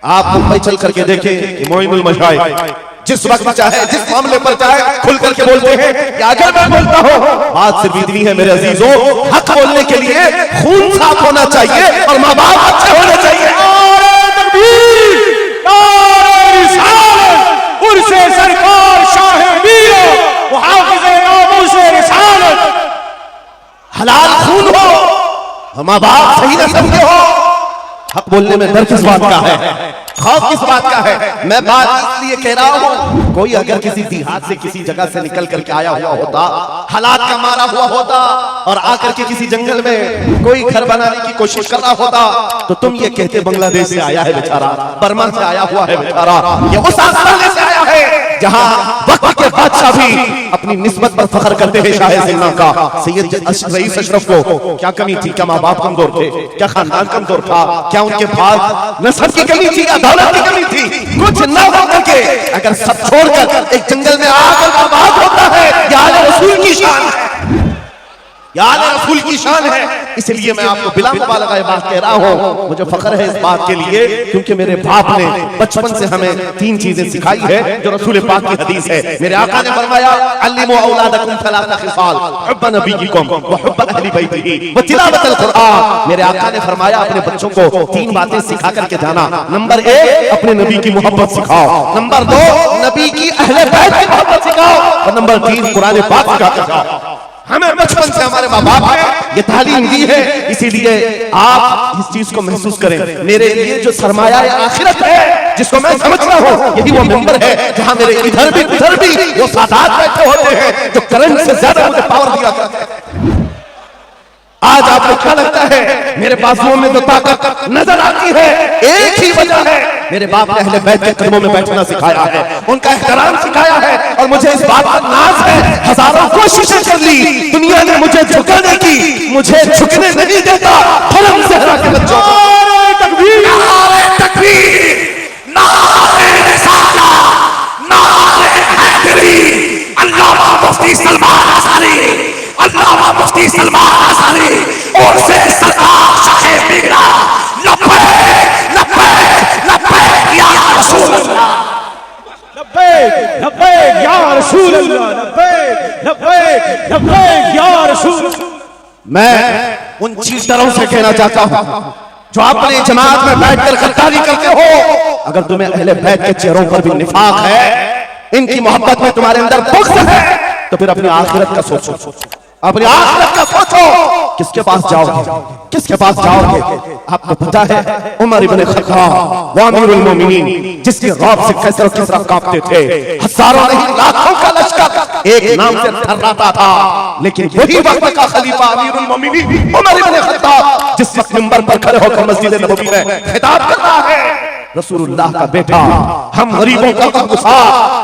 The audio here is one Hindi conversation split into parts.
आप मुंबई चल करके देखें कि मोइनुल मशाइख जिस वक्त चाहे जिस मामले पर चाहे खुल करके बोलते हैं कि अगर मैं बोलता हूं बात सिर्फ इतनी है मेरे अजीजों, हक बोलने के लिए खून साफ होना चाहिए और माँ बाप अच्छे होने चाहिए। हलाल खून हो और माँ बाप सही न समझे हो। हक बोलने में डर किस बात का है, खौफ किस बात का है? मैं बात इसलिए कह रहा हूं, कोई अगर किसी देहात से किसी जगह से निकल करके आया हुआ होता, हालात का मारा हुआ होता और आकर के किसी जंगल में कोई घर बनाने की कोशिश कर रहा होता तो तुम ये कहते बांग्लादेश से आया है बेचारा, बर्मा से आया हुआ है बेचारा, ये उस आस्ताने से आया है जहां वक्त के बादशाह भी अपनी निस्बत पर फख्र करते हैं। शाह जिन्ना का सैयद रईस अशरफ को क्या कमी थी? क्या माँ बाप कमजोर थे? क्या खानदान कमजोर था? क्या उनके पास नस्ल की कमी थी या दौलत की कमी थी? कुछ न होकर के अगर सब छोड़कर एक जंगल में आकर आबाद होता है, याद रसूल की शान है, याद रसूल की शान है। इसलिए मैं आपको बिला मुबालगा ये बात कह रहा हूं, मुझे फख्र है इस बात के लिए क्योंकि मेरे बाप ने बचपन से हमें तीन चीजें सिखाई है जो रसूल पाक की हदीस है। मेरे आका ने फरमाया अल्लिमू औलादकुम सलासा खिसाल हुब्ब नबीयिकुम व हुब्ब अहली बैतिही व तिलावतल कुरआन। मेरे आका ने फरमाया अपने बच्चों को तीन बातें सिखा करके जाना। नंबर 1 अपने नबी की मोहब्बत सिखाओ, नंबर 2 नबी की अहले बैत की मोहब्बत सिखाओ और नंबर 3 कुरान पाक सिखाकर जाओ। हमें बचपन से हमारे माँ बाप ने ये तालीम दी है, इसीलिए आप इस चीज को महसूस करें। मेरे लिए जो सरमाया आखिरत है जिसको मैं समझ रहा हूँ, यही वो मेंबर है जहां मेरे इधर भी वो सादात बैठे होते हैं जो करंट से ज्यादा मुझे पावर दिया करते हैं। आज आपको क्या लगता है मेरे बाजुओं में जो ताकत नजर आती है, एक ही वजह है, मेरे बाप ने अहले बैत के कदमों में बैठना सिखाया है, उनका एहतराम सिखाया है और मुझे इस बात पर नाज है। हजारों कोशिशें कर ली दुनिया ने मुझे झुकाने की, मुझे झुकने नहीं देता। फलम ज़हरा के बच्चों नारे तकबीर, नारे तकबीर, नारे रिसालत, नारे हैदरी, अल्लामा मुफ्ती सलमान अंसारी, अल्लामा मुफ्ती सलमान अंसारी और से सरकार शाह मीरा लब्बैक लब्बैक लब्बैक या रसूल अल्लाह, लब्बैक लब्बैक या रसूल अल्लाह, लब्बैक लब्बैक लब्बैक या रसूल। मैं उन चीटरों से कहना चाहता हूं जो अपने जमात में बैठकर गद्दारी करते हो, अगर तुम्हें अहले बैत के चेहरों पर भी निफाक है, इनकी मोहब्बत में तुम्हारे अंदर बुग़्ज़ है, तो फिर अपनी आखिरत का सोचो, अपनी आखिरत का सोचो। किसके पास जाओगे, किसके पास जाओगे? आपको पता है उमर इब्न खत्ताब व अमीरुल मोमिनीन जिसके रौब से कैसर और किसरा कांपते थे, हजारों नहीं लाखों का लश्कर एक नाम से थर्राता था, लेकिन वही वक्त का खलीफा अमीरुल मोमिनीन उमर इब्न खत्ताब जिस वक्त मिंबर पर खड़े होकर मस्जिद नबवी में खिताब कर रहा है, रसूलुल्लाह का बेटा, हम गरीबों का गुस्सा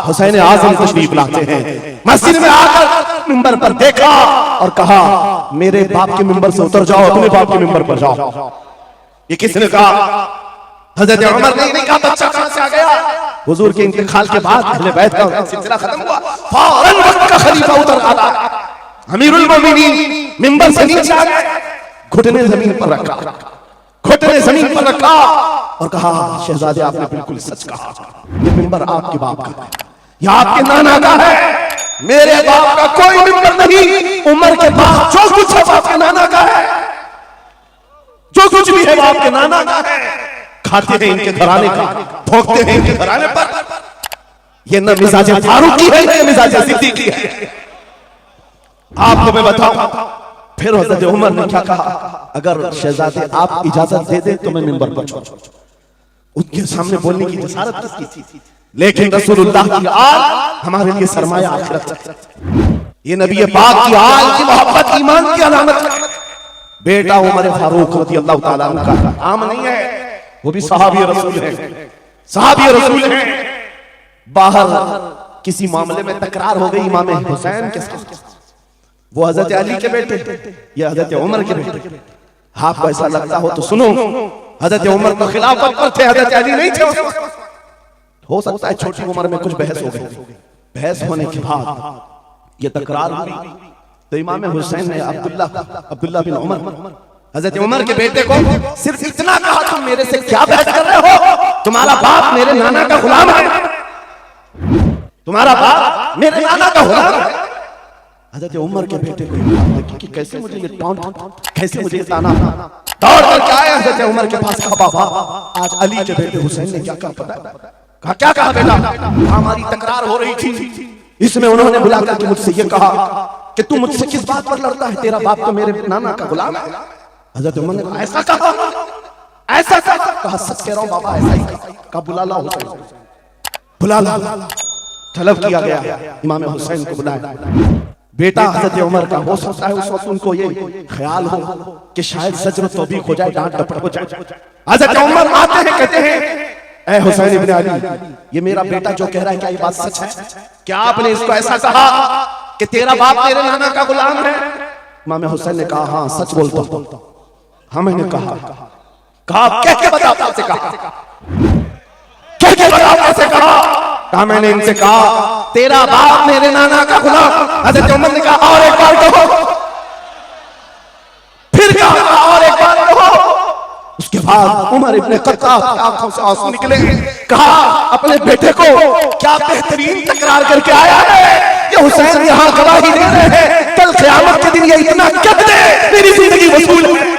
हुसैन आज़म तशरीफ लाते हैं, मस्जिद में आकर मिंबर पर देखा और कहा मेरे बाप के मिंबर से उतर जाओ, अपने बाप के मिंबर पर जाओ। ये किसने कहा? हजरत उमर ने नहीं कहा, बच्चा कहां से आ गया? हुजूर के इंतकाल के बाद अहले बैत का सिलसिला खत्म हुआ, फौरन वक्त का खलीफा उतर आया, अमीरुल मोमिनीन मिंबर से नीचे आ गए, घुटने जमीन पर रखा, घुटने जमीन पर रखा और कहा शहजादे आपने बिल्कुल सच कहा, ये मिंबर आपके बाप का है, यह आपके नाना का है, मेरे बाप का कोई मिंबर नहीं। उमर के पास जो कुछ है बाप के नाना का है, जो कुछ भी है बाप के नाना का है। खाते हैं इनके घराने का, भोगते हैं इनके घराने पर। ये न मिजाज फारूकी है, न मिजाज सिद्दीकी है। आपको मैं बताऊं फिर हजरत उमर ने क्या कहा, अगर शहजादे आप इजाजत दे दे तो मैं मिंबर पर चढ़ूं। उनके सामने बोलने की जसारत किसकी थी? लेकिन रसूलुल्लाह की आल हमारे लिए सरमाया आखिरत, ये नबी पाक की आल की मोहब्बत ईमान की अलामत। बेटा उमर फारूक रज़ियल्लाहु ताला अन्हु का आम नहीं है, वो भी सहाबी रसूल है, सहाबी रसूल है। बाहर किसी मामले में तकरार हो गई इमाम हुसैन के साथ, वो हजरत अली के बेटे, ये हजरत उमर के बेटे। आपको ऐसा लगता हो तो सुनो, हजरत उमर तो खिलाफत पर थे, हजरत अली नहीं थे। हो सकता है छोटी उम्र में कुछ बहस हो गई, बहस होने के बाद ये तकरार हुई तो इमाम हुसैन ने अब्दुल्ला बिन उमर हजरत उमर के बेटे को सिर्फ इतना कहा, तुम मेरे से क्या बहस कर रहे हो? तुम्हारा बाप मेरे नाना का गुलाम है, तुम्हारा बाप मेरे नाना का गुलाम है। हजरत उमर के बेटे को कि कैसे मुझे ये टॉन्ट, कैसे मुझे ताना, दौड़ करके आए हजरत उमर के पास, कहा बाबा आज अली के बेटे हुसैन ने क्या कहा पता? कहा क्या कहा बेटा? हमारी तकरार हो रही थी, इसमें उन्होंने बुला करके मुझसे ये कहा कि तू मुझसे किस बात पर लड़ता है, तेरा बाप तो मेरे नाना का गुलाम है। हजरत उमर ने कहा ऐसा कहा, ऐसा कहा? सच कह रहा हूं बाबा, ऐसा ही कहा। बुला ला हुसैन, बुला ला। तलब किया गया, इमाम हुसैन को बुलाया। बेटा हजरत उमर का हो सकता है उस वक्त उनको ये ख्याल हो कि शायद सजर तौबीक हो जाए, डांट डपट हो जाए। हजरत उमर आते हैं, कहते हैं ऐ हुसैन इब्ने अली, ये मेरा बेटा जो कह रहा है क्या ये बात सच है? क्या आपने इसको ऐसा कहा कि तेरा बाप तेरे नाना का गुलाम है? इमाम हुसैन ने कहा हाँ सच बोलता हूं। हाँ मैंने कहा कैसे बताओ, कैसे कहा, कैसे बताओ, कैसे कहा? कहा मैंने इनसे कहा तेरा बाप मेरे नाना का गुलाम। हजरत उमर ने कहा और एक बार कहो, फिर कहा और एक बार कहो। उसके बाद उमर इब्ने खत्ताब आंखों से आंसू निकले, कहा अपने बेटे को क्या बेहतरीन तकरार करके आया है, ये हुसैन यहाँ गवाही दे रहे हैं, कल क़यामत के दिन ये इतना कह दे मेरी जिंदगी वसूल है।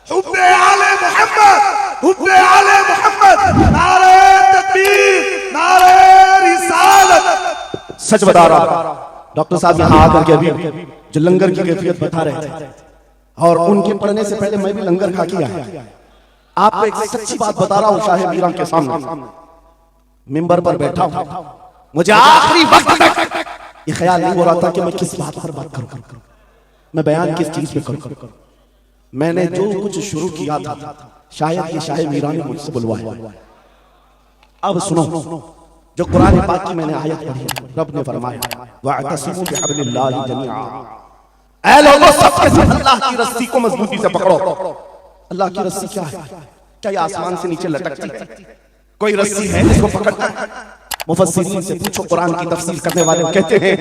हुब्बे आले मोहम्मद, हुब्बे आले मोहम्मद, नारे तकबीर, नारे रिसालत। सच बता रहा, डॉक्टर साहब यहाँ आकर के अभी जो लंगर की कैफियत बता रहे थे, और उनके पढ़ने से पहले मैं भी लंगर खा के आया। आपको एक सच्ची बात बता रहा हूँ, शाह मीरा के सामने मिंबर पर बैठा हूँ, मुझे आखिरी वक्त तक ये ख्याल नहीं हो रहा था कि मैं किस बात पर बात करूँ, मैं बयान किस चीज पे करूँ। मैंने जो कुछ शुरू किया था शायद ये शाह मीरा ने मुझसे बुलवाया। अब सुनो जो कुरान पाक की मैंने आयत पढ़ी, रब ने फरमाया वअतसिमू बिहब्लिल्लाहि जमीआ, ऐ लोगों सबके सब अल्लाह की रस्सी को मजबूती से पकड़ो। अल्लाह की रस्सी क्या है? क्या ये आसमान से नीचे लटकती है? कोई रस्सी है जिसको पकड़ना है? मुफस्सिरीन से पूछो, कुरान की तफसीर करने वाले कहते हैं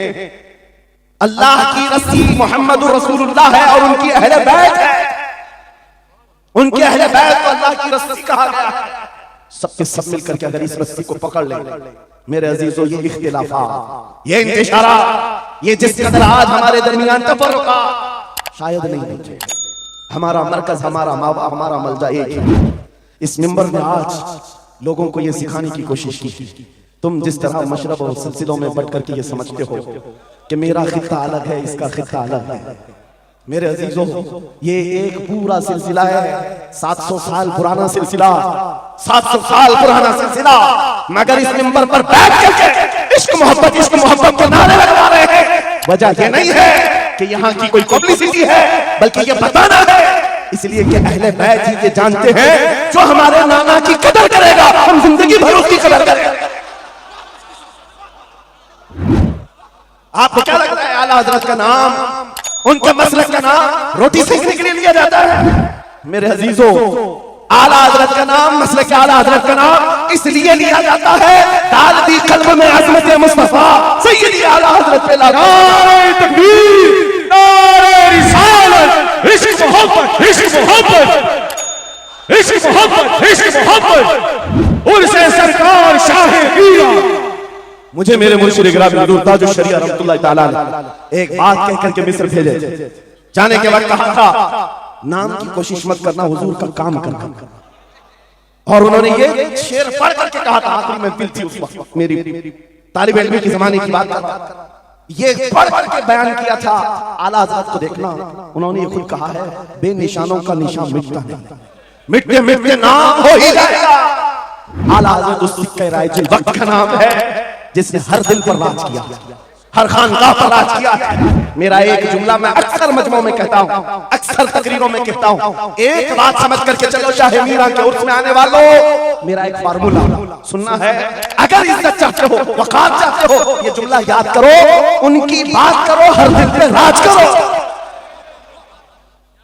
अल्लाह की रस्सी मुहम्मदुर रसूलुल्लाह है और उनकी अहले बैत है, उनके अहले बैत को अल्लाह की रस्सी कहा गया है। सबके सब मिलकर के अगर इस रस्सी को पकड़ ले मेरे अजीजों, ये इख्तिलाफात, ये इंतिशारा, ये जिस कदर आज हमारे दरमियान तफर्रुका शायद नहीं होते। हमारा मरकज, हमारा मावा, हमारा मलजा एक है। इस मिंबर ने आज लोगों को ये सिखाने की कोशिश की, तुम जिस तरह मशरब और सिलसिलों में बढ़ करके ये समझते हो कि मेरा खित्ता अलग है, इसका खित्ता अलग है। मेरे अजीजों, ये एक पूरा सिलसिला है, 700 साल पुराना सिलसिला, 700 साल पुराना सिलसिला। मगर इस मिंबर पर बैठ करके इश्क मोहब्बत के नारे लगवा रहे हैं। वजह ये नहीं है कि यहाँ की कोई पब्लिसिटी है, बल्कि ये बताना है इसलिए कि अहले बैत ही ये जानते हैं जो हमारे नाना की कदर करेगा हम जिंदगी भर उसकी कदर करेंगे। आपको क्या लगता है आला हजरत का नाम, उनके मसलक का नाम रोटी सेकने के लिए लिया जाता है? मेरे अजीजों, आला हजरत का नाम, मसलक आला हजरत का नाम इसलिए लिया जाता है डाल दी कल्ब में अज़मत मुस्तफा सय्यदी आला हजरत पे नारे तकबीर, नारे रिसालत, इश्क मोहब्बत, इश्क मोहब्बत, इश्क मोहब्बत, इश्क मोहब्बत, उनसे सरकार शाह मीरा। मुझे मेरे मुर्शिद गिरामी नूर ताजुश शरिया रहमतुल्लाह तआला ने एक बात कह करके मिस्र भेजे, जाने के वक्त कहा था नाम की कोशिश मत करना, हुजूर का काम करना। और उन्होंने ये शेर पढ़ करके कहा था, आखिरी महफिल थी उस वक्त, मेरी तालिब इल्मी के जमाने की बात कर, ये पढ़ करके बयान किया था। आला हज़रत को देखना, उन्होंने ये खुद कहा है बेनिशानों का निशान मिटता नहीं, मिटते मिटते नाम हो ही जाएगा। आला हज़रत उस सिक्के राइजुल वक्त का नाम है जिसने हर दिल पर राज किया, हर खानकाह पर राज किया है। मेरा एक जुमला मैं अक्सर मजमों में कहता हूँ, अक्सर तकरीरों में कहता हूँ, एक बात समझ करके चलो शाह मीरा के उर्स में आने वालों, मेरा एक फार्मूला सुनना है। अगर इज्जत चाहते हो, वक़ार चाहते हो, ये जुमला याद करो, उनकी बात करो, हर दिल पे राज करो।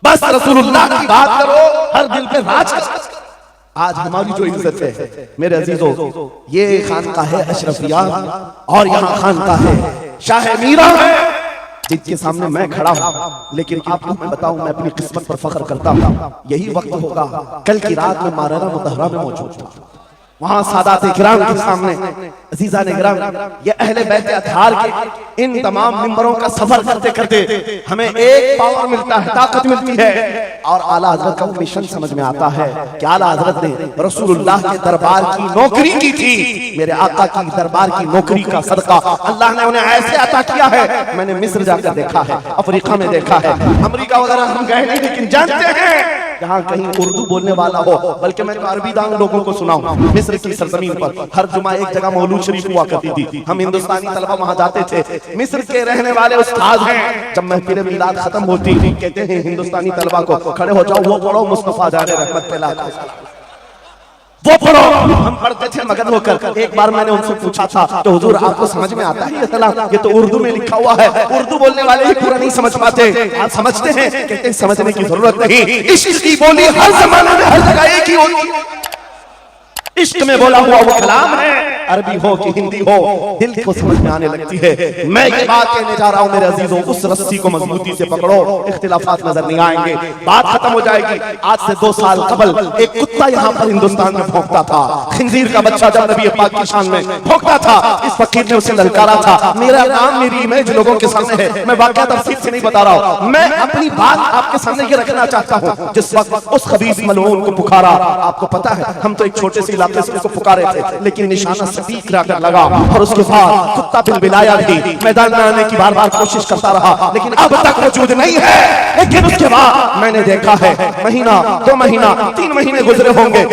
बस रसूलुल्लाह की बात करो, हर दिल पे राज करो। आज हमारी जो इज्जत है मेरे अजीजों, ये खानकाह है अशरफिया और यहाँ खानकाह है शाह मीरा है। जिनके सामने मैं खड़ा हूँ, लेकिन आपको मैं बताऊं, मैं अपनी किस्मत पर फख्र करता हूँ। यही वक्त होगा, कल की रात में मारना मुतहरा में मौजूद था। वहां सादात इकराम के सामने, अजीजा ने इकराम, ये अहले बैत अतहार के इन तमाम मिंबरों का सफर करते करते हमें एक पावर मिलता है, ताकत मिलती है, और आला हजरत का मिशन समझ में आता है कि आला हजरत ने रसूलुल्लाह के दरबार की नौकरी की थी। मेरे आका की दरबार की नौकरी का सदका अल्लाह ने उन्हें ऐसे अता किया है। मैंने मिस्र जाकर देखा है, अफ्रीका में देखा है, अमेरिका वगैरह हम गए नहीं, लेकिन जानते हैं जहाँ कहीं उर्दू बोलने वाला हो, बल्कि मैं अरबी दान लोगों को सुनाऊं, मिस्र की सरजमीन पर हर जुमा एक जगह मौलूद शरीफ हुआ करती थी। हम हिंदुस्तानी तलबा वहां जाते थे। मिस्र के रहने वाले उस्ताद हैं, जब महफिल मिलाद खत्म होती थी, कहते हैं हिंदुस्तानी तलबा को खड़े हो जाओ, वो पढ़ो मुस्तफा जाने रहमत पे ला, वो पढ़ो। हम पढ़ते थे मगन होकर। एक बार मैंने उनसे पूछा था तो हुजूर आपको समझ में आता है ये सलाम? ये तो उर्दू में लिखा हुआ है, उर्दू बोलने वाले ही पूरा नहीं समझ पाते। आप समझते हैं? कहते हैं समझने की जरूरत नहीं, इश्क की बोली हर जमाने में हर जगह एक ही होती है। इश्क में बोला हुआ वो कलाम है, अरबी हो कि हिंदी हो, दिल को समझ में आने लगती है। मैं ये बात कहने जा रहा हूं मेरे अजीजों, उस रस्सी को मजबूती से पकड़ो, इख्तिलाफात नजर नहीं आएंगे, बात खत्म हो जाएगी। आज से 2 साल कबल एक कुत्ता यहाँ पर हिंदुस्तान में भौंकता था, खिंजीर का बच्चा जब नबी पाक की शान में भौंकता था, इस फकीर ने उसे ललकारा था। मेरा नाम, मेरी इमेज लोगों के सामने है, मैं वाकया तफसील से नहीं बता रहा हूं, मैं अपनी बात आपके सामने ये रखना चाहता हूं। जिस वक्त उस खबीस मलऊन को पुकारा, आपको पता है हम तो एक छोटे से इलाके से उसको पुकारे थे, लेकिन निशाना सटीक रहकर लगा, और उसके बाद कुत्ता बिलबिलाया भी, मैदान में आने की बार बार कोशिश करता रहा, लेकिन अब तक मौजूद नहीं है। लेकिन उसके बाद मैंने देखा है, महीना 2 महीना 3 महीने गुजरे होंगे,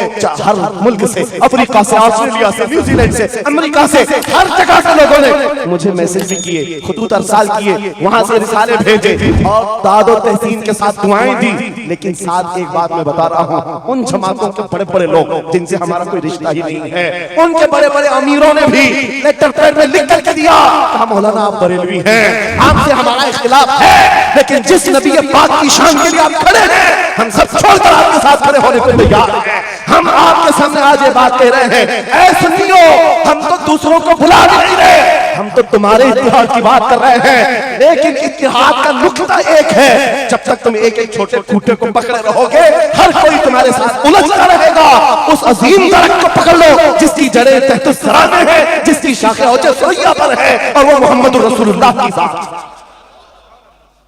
हर मुल्क से, अफ्रीका से, ऑस्ट्रेलिया से, न्यूजीलैंड से, अमेरिका से, हर जगह के लोगों ने मुझे मैसेज भी किए, खुतूत अरसाल किए, वहां से रिसाले भेजे और दादो तहसीन के साथ दुआएं दी। लेकिन साथ एक बात मैं बता रहा हूं, उन जमातों के बड़े बड़े लोग जिनसे हमारा कोई रिश्ता ही नहीं है, उनके बड़े बड़े अमीरों ने भी लेटर पैड में लिख करके दिया, कहा मौलाना आप बरेलवी हैं, आपसे हमारा इख्तिलाफ है, लेकिन जिस नबी पाक की शान के लिए आप खड़े हैं, हम सब छोड़कर आपके साथ खड़े होने को तैयार हैं। हम आपके सामने आज ये बात कह रहे हैं, ऐ सुनियो, हम तो दूसरों को बुला नहीं रहे, हम तो तुम्हारे इत्तेहाद की बात कर रहे हैं, लेकिन इत्तेहाद का नुक्ता एक है, जब तक तुम एक एक छोटे खूंटे को पकड़े रहोगे, हर कोई तुम्हारे साथ उलझता रहेगा। उस अजीम दरख्त को पकड़ लो जिसकी जड़ें तहत सरा में है, जिसकी शाखें औजे सुरैया पर है, और वो मोहम्मद रसूलुल्लाह की जात।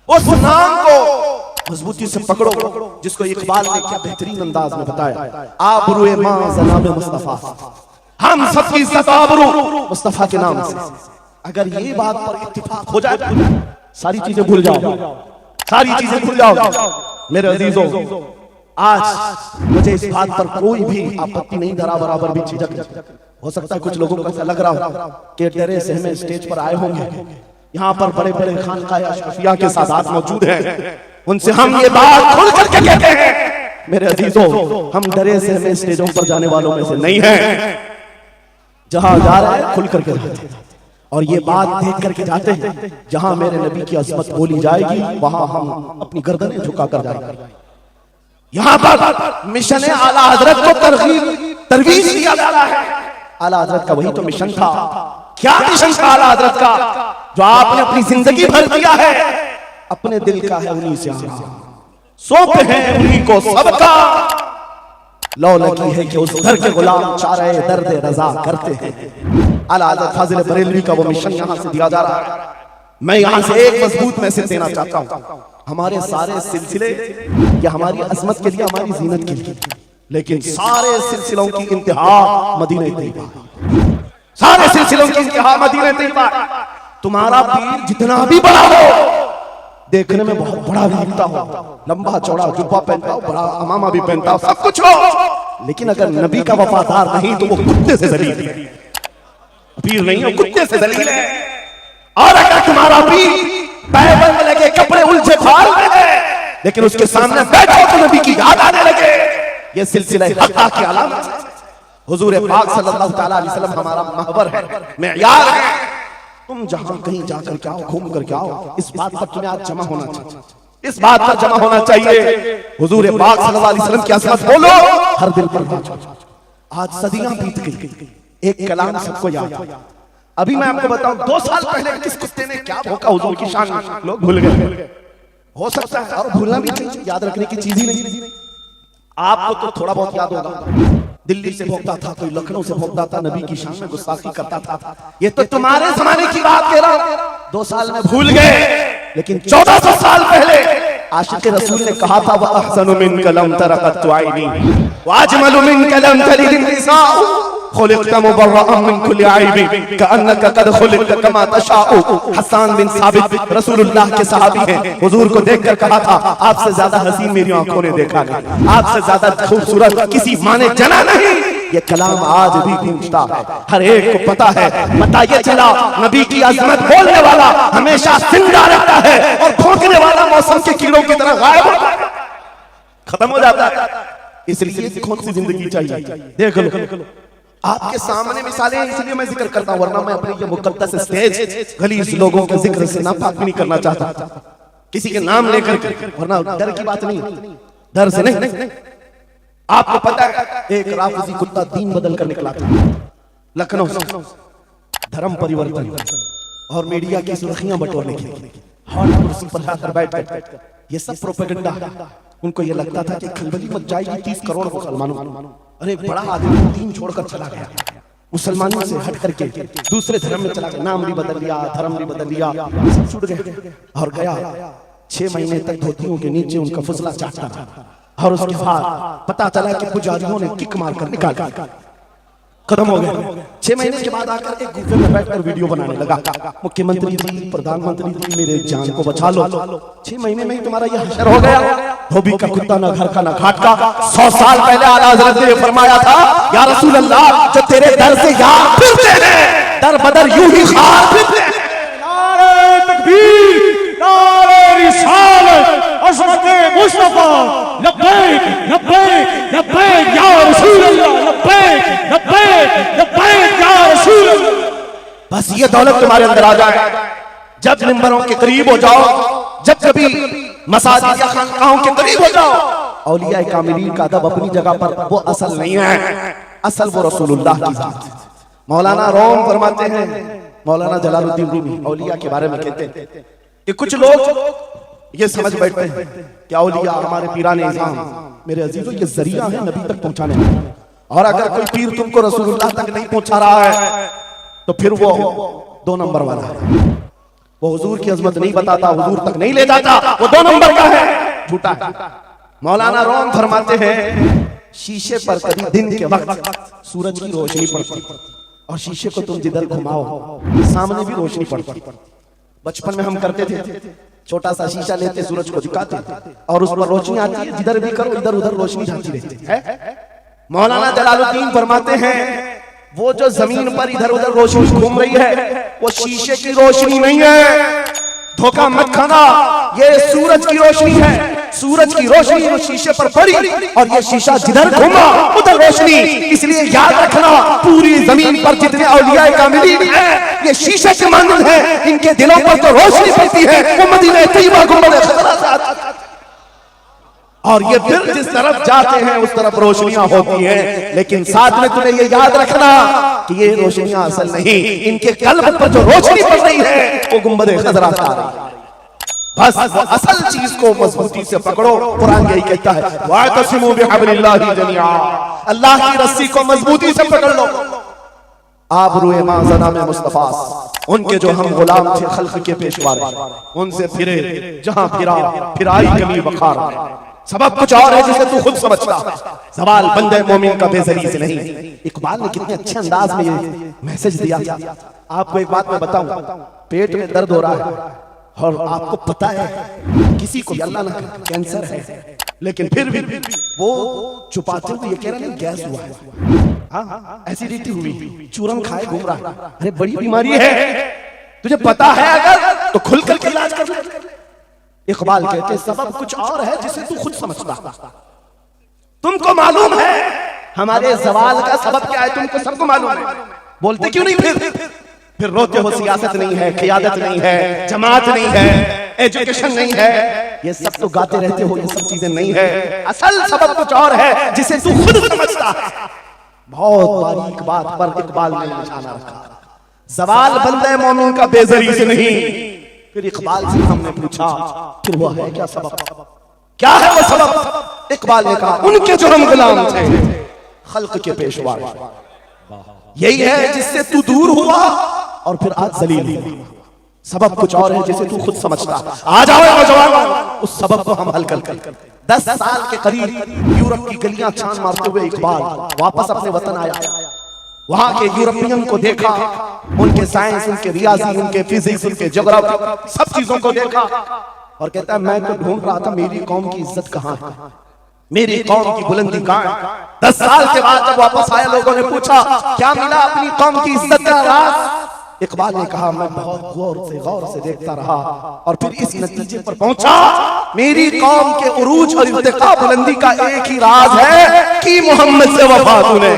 उस नाम को मजबूती से पकड़ो, जिसको इकबाल ने क्या बेहतरीन अंदाज में बताया, आबरूए मां जनाब मुस्तफा, हम सबकी इज्जत आबरू मुस्तफा के नाम से। अगर ये बात पर इत्तिफाक हो जाए, सारी चीजें भूल जाओ, सारी चीजें भूल जाओ। मेरे अजीजों, आज मुझे इस बात पर कोई भी आपत्ति नहीं, धरा बराबर भी झिझक हो सकता है। कुछ लोगों को ऐसा लग रहा हो कि डरे सहमे स्टेज पर आए होंगे, यहाँ पर बड़े बड़े खानकाह अशरफिया के सादात मौजूद हैं, उनसे हम ये बात खुल करके कहते हैं। मेरे अजीजों, हम डरे सहमे स्टेजों पर जाने वालों में से नहीं हैं, जहां जा रहे हैं खुल करके जाते हैं, और ये बात देख करके जाते हैं, जहां मेरे नबी की अजमत बोली जाएगी वहां हम अपनी गर्दनें झुकाकर जाएंगे। यहाँ पर मिशन आला हजरत को तरवीज दिया जा रहा है। आला हजरत का वही तो मिशन था। क्या मिशन था आला हजरत का, जो आपने अपनी जिंदगी भर दिया है? अपने दिल का है उन्हीं से सौंपे हैं उन्हीं को सबका, लौ लगी है कि उस घर के गुलाम चारे दर्द रजा करते हैं। आला हजरत फाजिल बरेलवी का वो मिशन यहाँ से दिया जा रहा है। मैं यहाँ से एक मजबूत मैसेज देना चाहता हूँ, हमारे सारे सिलसिले या हमारी अजमत के लिए, हमारी जीनत के लिए, लेकिन सारे सिलसिलों की इंतहा मदीने तैयबा, सारे सिलसिलों की इंतहा मदीने तैयबा। तुम्हारा पीर जितना भी बड़ा हो, देखने में बहुत बड़ा भी दिखता हो, लंबा चौड़ा जुब्बा पहनता हो, बड़ा अमामा भी पहनता हो, सब कुछ हो, लेकिन अगर नबी का वफादार नहीं तो वो कुत्ते से जलील है। पीर नहीं हो, कुत्ते से जलील है। और अगर तुम्हारा पीर पैबंद में लगे, कपड़े उलझे फाल में है, लेकिन उसके सामने बैठो तो नबी की याद आने लगे, ये सिलसिला हक़ की अलामत है। हुजूर पाक सल्लल्लाहु तआला अलैहि वसल्लम हमारा महबर है, मेयार है। तुम जहां कहीं जाकर के आओ, घूम करके आओ, इस बात पर तुम्हें आज जमा होना चाहिए, इस बात पर जमा होना चाहिए। हुजूर पाक सल्लल्लाहु अलैहि वसल्लम की अज़मत बोलो, हर दिल पर बात। आज सदियां बीत गई, एक कलाम सबको याद, अभी मैं आपको बताऊं 2 साल पहले किस कुत्ते ने क्या भौंका हुजूर की शान में, लोग भूल गए। हो सकता है, और भूलना भी चाहिए, याद रखने की चीज ही नहीं। आपको तो थोड़ा बहुत याद होगा, दिल्ली से भौंकता था, कोई लखनऊ से भौंकता था, नबी की शान में गुस्ताखी करता था। ये तो तुम्हारे जमाने की बात कह रहा हूं, 2 साल में भूल गए। लेकिन 1400 साल पहले आशिक रसूल ने कहा था, वह अहसनु मिन कलम तरकत आईनी व अजमलु मिन कलम तलिल निसा खुलिक़्ता मुबर्रअन मिन कुल्लि ऐब कअन्नका कद खुलिक़्ता कमा तशाउ। हसन बिन साबित रसूलुल्लाह के सहाबी हैं, हुजूर को देखकर कहा था, आपसे ज्यादा हसीन मेरी आंखों ने देखा नहीं, आपसे ज्यादा खूबसूरत किसी मां ने जना नहीं। ये कलाम आज भी गूंजता है, हर एक को पता है। पता ये चला, नबी की अजमत बोलने वाला हमेशा जिंदा रहता है और भौंकने वाला मौसम के कीड़ों की तरह गायब होता है, खत्म हो जाता है। इसलिए कौन सी जिंदगी चाहिए? देख लो, आपके सामने मिसालें हैं, इसलिए मैं जिक्र करता हूं, वरना मैं अपने ये मुकद्दस स्टेज गलीज लोगों के जिक्र से नापाक भी नहीं करना चाहता, किसी के नाम लेकर, वरना डर की बात नहीं, डर से नहीं। आपको पता है, एक राफिजी कुत्ता दीन बदल कर निकला था लखनऊ से, धर्म परिवर्तन और मीडिया की सुर्खियां बटोरने के लिए हॉट कुर्सी पर जाकर बैठ, ये सब प्रोपेगेंडा। उनको ये लगता था कि खलबली मच जाएगी 30 करोड़ मुसलमानों। अरे बड़ा आदमी दीन छोड़कर चला गया, मुसलमानों से हट करके दूसरे धर्म में चला गया, नाम भी बदल लिया, धर्म भी बदल लिया, सब छूट गए और गया। 6 महीने तक धोतियों के नीचे उनका फुसला चाटता था, और उसके बाद पता चला कि पुजारियों ने किक मारकर निकाल खत्म हो गया। 6 महीने के बाद आकर एक गुफे में बैठकर वीडियो बनाने लगा, मुख्यमंत्री जी, प्रधानमंत्री जी, मेरे जान को बचा लो। 6 महीने में ही तुम्हारा ये हशर हो गया। धोबी का कुत्ता ना घर का ना घाट का। 100 साल पहले आला हज़रत ने फरमाया था, या रसूल अल्लाह, जो तेरे दर से यार फिरते हैं, दर बदर यूं ही खार फिरते हैं। नारे तकबीर, नारे रिसालत, अज़मत मुस्तफा, लब्बैक लब्बैक लब्बैक या रसूल अल्लाह, लब्बैक लब्बैक लब्बैक या रसूल अल्लाह। बस ये दौलत तुम्हारे अंदर आ जाए, जब मिंबरों के करीब हो जाओ, जब कभी मसाजिद या खानकाहों के करीब हो जाओ। औलिया कामिलीन का अदब अपनी जगह पर, वो असल नहीं है, असल वो रसूलुल्लाह की जात है। मौलाना रोम फरमाते हैं, मौलाना जलालुद्दीन रूमी औलिया के बारे में कहते हैं कि कुछ लोग ये समझ बैठते हैं कि औलिया हमारे पीराने इज़ाम, मेरे अजीजों, ये जरिया है नबी तक पहुंचाने का, और अगर कोई पीर तुमको रसूलुल्लाह तक नहीं पहुंचा रहा है तो फिर वो 2 नंबर वाला है, वो हुजूर की अजमत नहीं बताता, हुजूर तक नहीं ले जाता, वो 2 नंबर का है, झूठा है। मौलाना रोम फरमाते हैं, शीशे पर कभी दिन के वक्त सूरज की रोशनी पड़ती, और शीशे को तुम जिधर घुमाओ सामने भी रोशनी पड़ती। बचपन में हम करते थे, छोटा सा शीशा लेते, सूरज को दिखाते और उस पर रोशनी आती है, जिधर भी करो इधर उधर रोशनी जाती रहती है। मौलाना जलालुद्दीन फरमाते हैं, वो जो जमीन पर इधर उधर रोशनी घूम रही है, वो शीशे की रोशनी नहीं है, धोखा मत खाना, ये सूरज की रोशनी है। सूरज की रोशनी वो शीशे पर पड़ी और ये शीशा जिधर घूमा उधर रोशनी। इसलिए याद रखना, पूरी जमीन पर जितने औलिया कामिलीन हैं, ये शीशे के मानंद हैं, इनके दिलों पर तो रोशनी पड़ती है, वो मदीना तैयबा गुंबद खज़रा से आती है, और ये फिर जिस तरफ जाते हैं उस तरफ रोशनियां होती हैं। लेकिन साथ में तुम्हें ये याद रखना कि ये रोशनियां असल नहीं, इनके कल्ब पर जो रोशनी पड़ रही है वो गुंबद खज़रा से आ रही है। बस वो असल चीज को मजबूती से पकड़ो। कुरान यही कहता है, वातसिमू बिहब्लिल्लाहि जमीआ, अल्लाह की रस्सी को मजबूती से पकड़ लो। आबरूए माज़ना में मुस्तफा, उनके जो हम गुलाम थे, खल्क के पेशवारे, उनसे फिरे जहां फिरा फिराई कमी बखार। सबब कुछ और है जिसे तू खुद समझता, सवाल बंदे मोमिन का बेजरी से नहीं। इकबाल ने कितने अच्छे अंदाज में ये मैसेज दिया। आपको एक बात मैं बताऊं, पेट में दर्द हो रहा है और आपको पता है किसी को अल्लाह ना कैंसर है, लेकिन फिर भी वो छुपाते हुए ये कह रहा है गैस हुआ है, एसिडिटी हुई, चूरन खाए घूम रहा है। अरे बड़ी बीमारी है, तुझे पता है अगर तो खुल कर के इलाज कर ले। इकबाल कहते सबब कुछ और है जिसे तू खुद समझता। तुमको मालूम है हमारे सवाल का सबब क्या है, तुमको सबको मालूम है, बोलते क्यों नहीं? फिर रोते हो सियासत नहीं है, क़ियादत नहीं है, जमात नहीं है, एजुकेशन नहीं है, ये सब तो गाते रहते हो, ये सब चीजें नहीं है। असल सबब कुछ और है जिसे तू खुद समझता है। बहुत बारीक बात पर इकबाल ने निशाना रखा। सवाल बंदे मोमिन का बेजरी से नहीं। फिर इकबाल से हमने पूछा फिर वो है क्या सबब, क्या है वो सबब? इकबाल ने कहा उनके जो हम गुलाम थे, खल्क के पेशवा, यही है जिससे तू दूर हुआ और फिर आज जलील हुआ। सबब कुछ और है जिसे तू खुद समझता। आ जाओ नौजवान, उस सबब को हम हल कर 10 साल के करीब यूरोप की गलियां छान मारते हुए इकबाल वापस अपने वतन आया। वहां के यूरोपियन को देखा, उनके साइंस, उनके रियाजी, उनके फिजिक्स, उनके ज्योग्राफी, सब चीजों को देखा और कहता है मैं तो ढूंढ रहा था मेरी कौम की इज्जत कहां है, मेरी कौम की बुलंदी कहां है। 10 साल के बाद जब वापस आए, लोगों ने पूछा क्या मिला अपनी कौम की इज्जत का राज? इकबाल ने कहा मैं बहुत गौर से देखता रहा और फिर इस नतीजे पर पहुंचा मेरी कौम के उरूज और इर्तिका बुलंदी का एक ही राज है कि मोहम्मद से वफा तूने,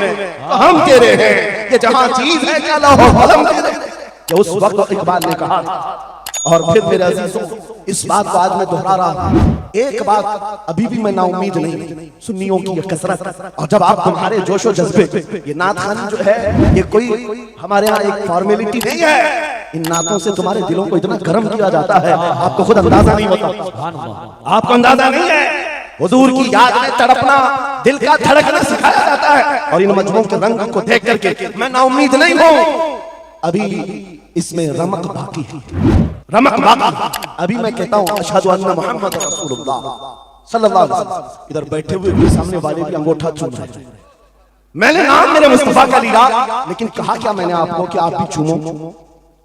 हम तेरे हैं, ये जहां चीज है क्या लाहो कलम तेरे। ये उस वक्त इकबाल ने कहा था। और फिर मेरे अजीजों, इस बात को आज मैं दोहरा रहा हूं, एक बात अभी भी मैं नाउम्मीद नहीं, सुन्नियों की ये कसरत और जब आप तुम्हारे जोशो जज्बे, ये नात खानी जो है ये कोई हमारे यहाँ एक फॉर्मेलिटी नहीं है। इन नातों से तुम्हारे दिलों को इतना गर्म किया जाता है, आपको खुद अंदाजा नहीं होता, आपको अंदाजा नहीं है। हुजूर की याद में तड़पना, दिल का धड़कना सिखाया जाता है और इन मजमूओं के रंग को देख करके मैं नाउम्मीद नहीं हूं। अभी इसमें रमक बाकी है, रमक बाकी। अभी मैं कहता हूं अशहदु अन्ना मुहम्मद रसूलुल्लाह सल्लल्लाहु अलैहि वसल्लम। इधर बैठे हुए भी सामने वाले भी अंगूठा चूम रहे हैं। मैंने नाम मेरे मुस्तफा का लिया, लेकिन कहा क्या मैंने आपको कि आप भी चूमो?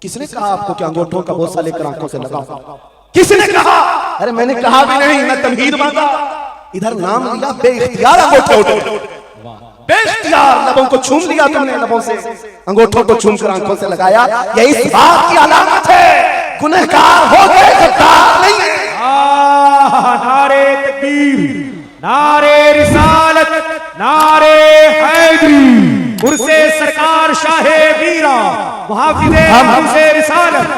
किसने कहा आपको कि अंगूठों का बोसा लेकर आंखों से लगाओ? किसने कहा? अरे मैंने कहा भी नहीं, मैं तमहीद मांगा। इधर नाम लिया, बेइख्तियार अंगूठे उठे, बेइख्तियार लबों को छूम लिया तुमने, लबों से अंगूठों को छूम कर आंखों से लगाया। ये इस बात की अलामत है गुनहगार हो गए, गद्दार नहीं है। नारे तकबीर, नारे रिसालत, नारे हैदरी, कुर्से सरकार शाहे वीरा, मुहाफिज़े हमसे रिसालत।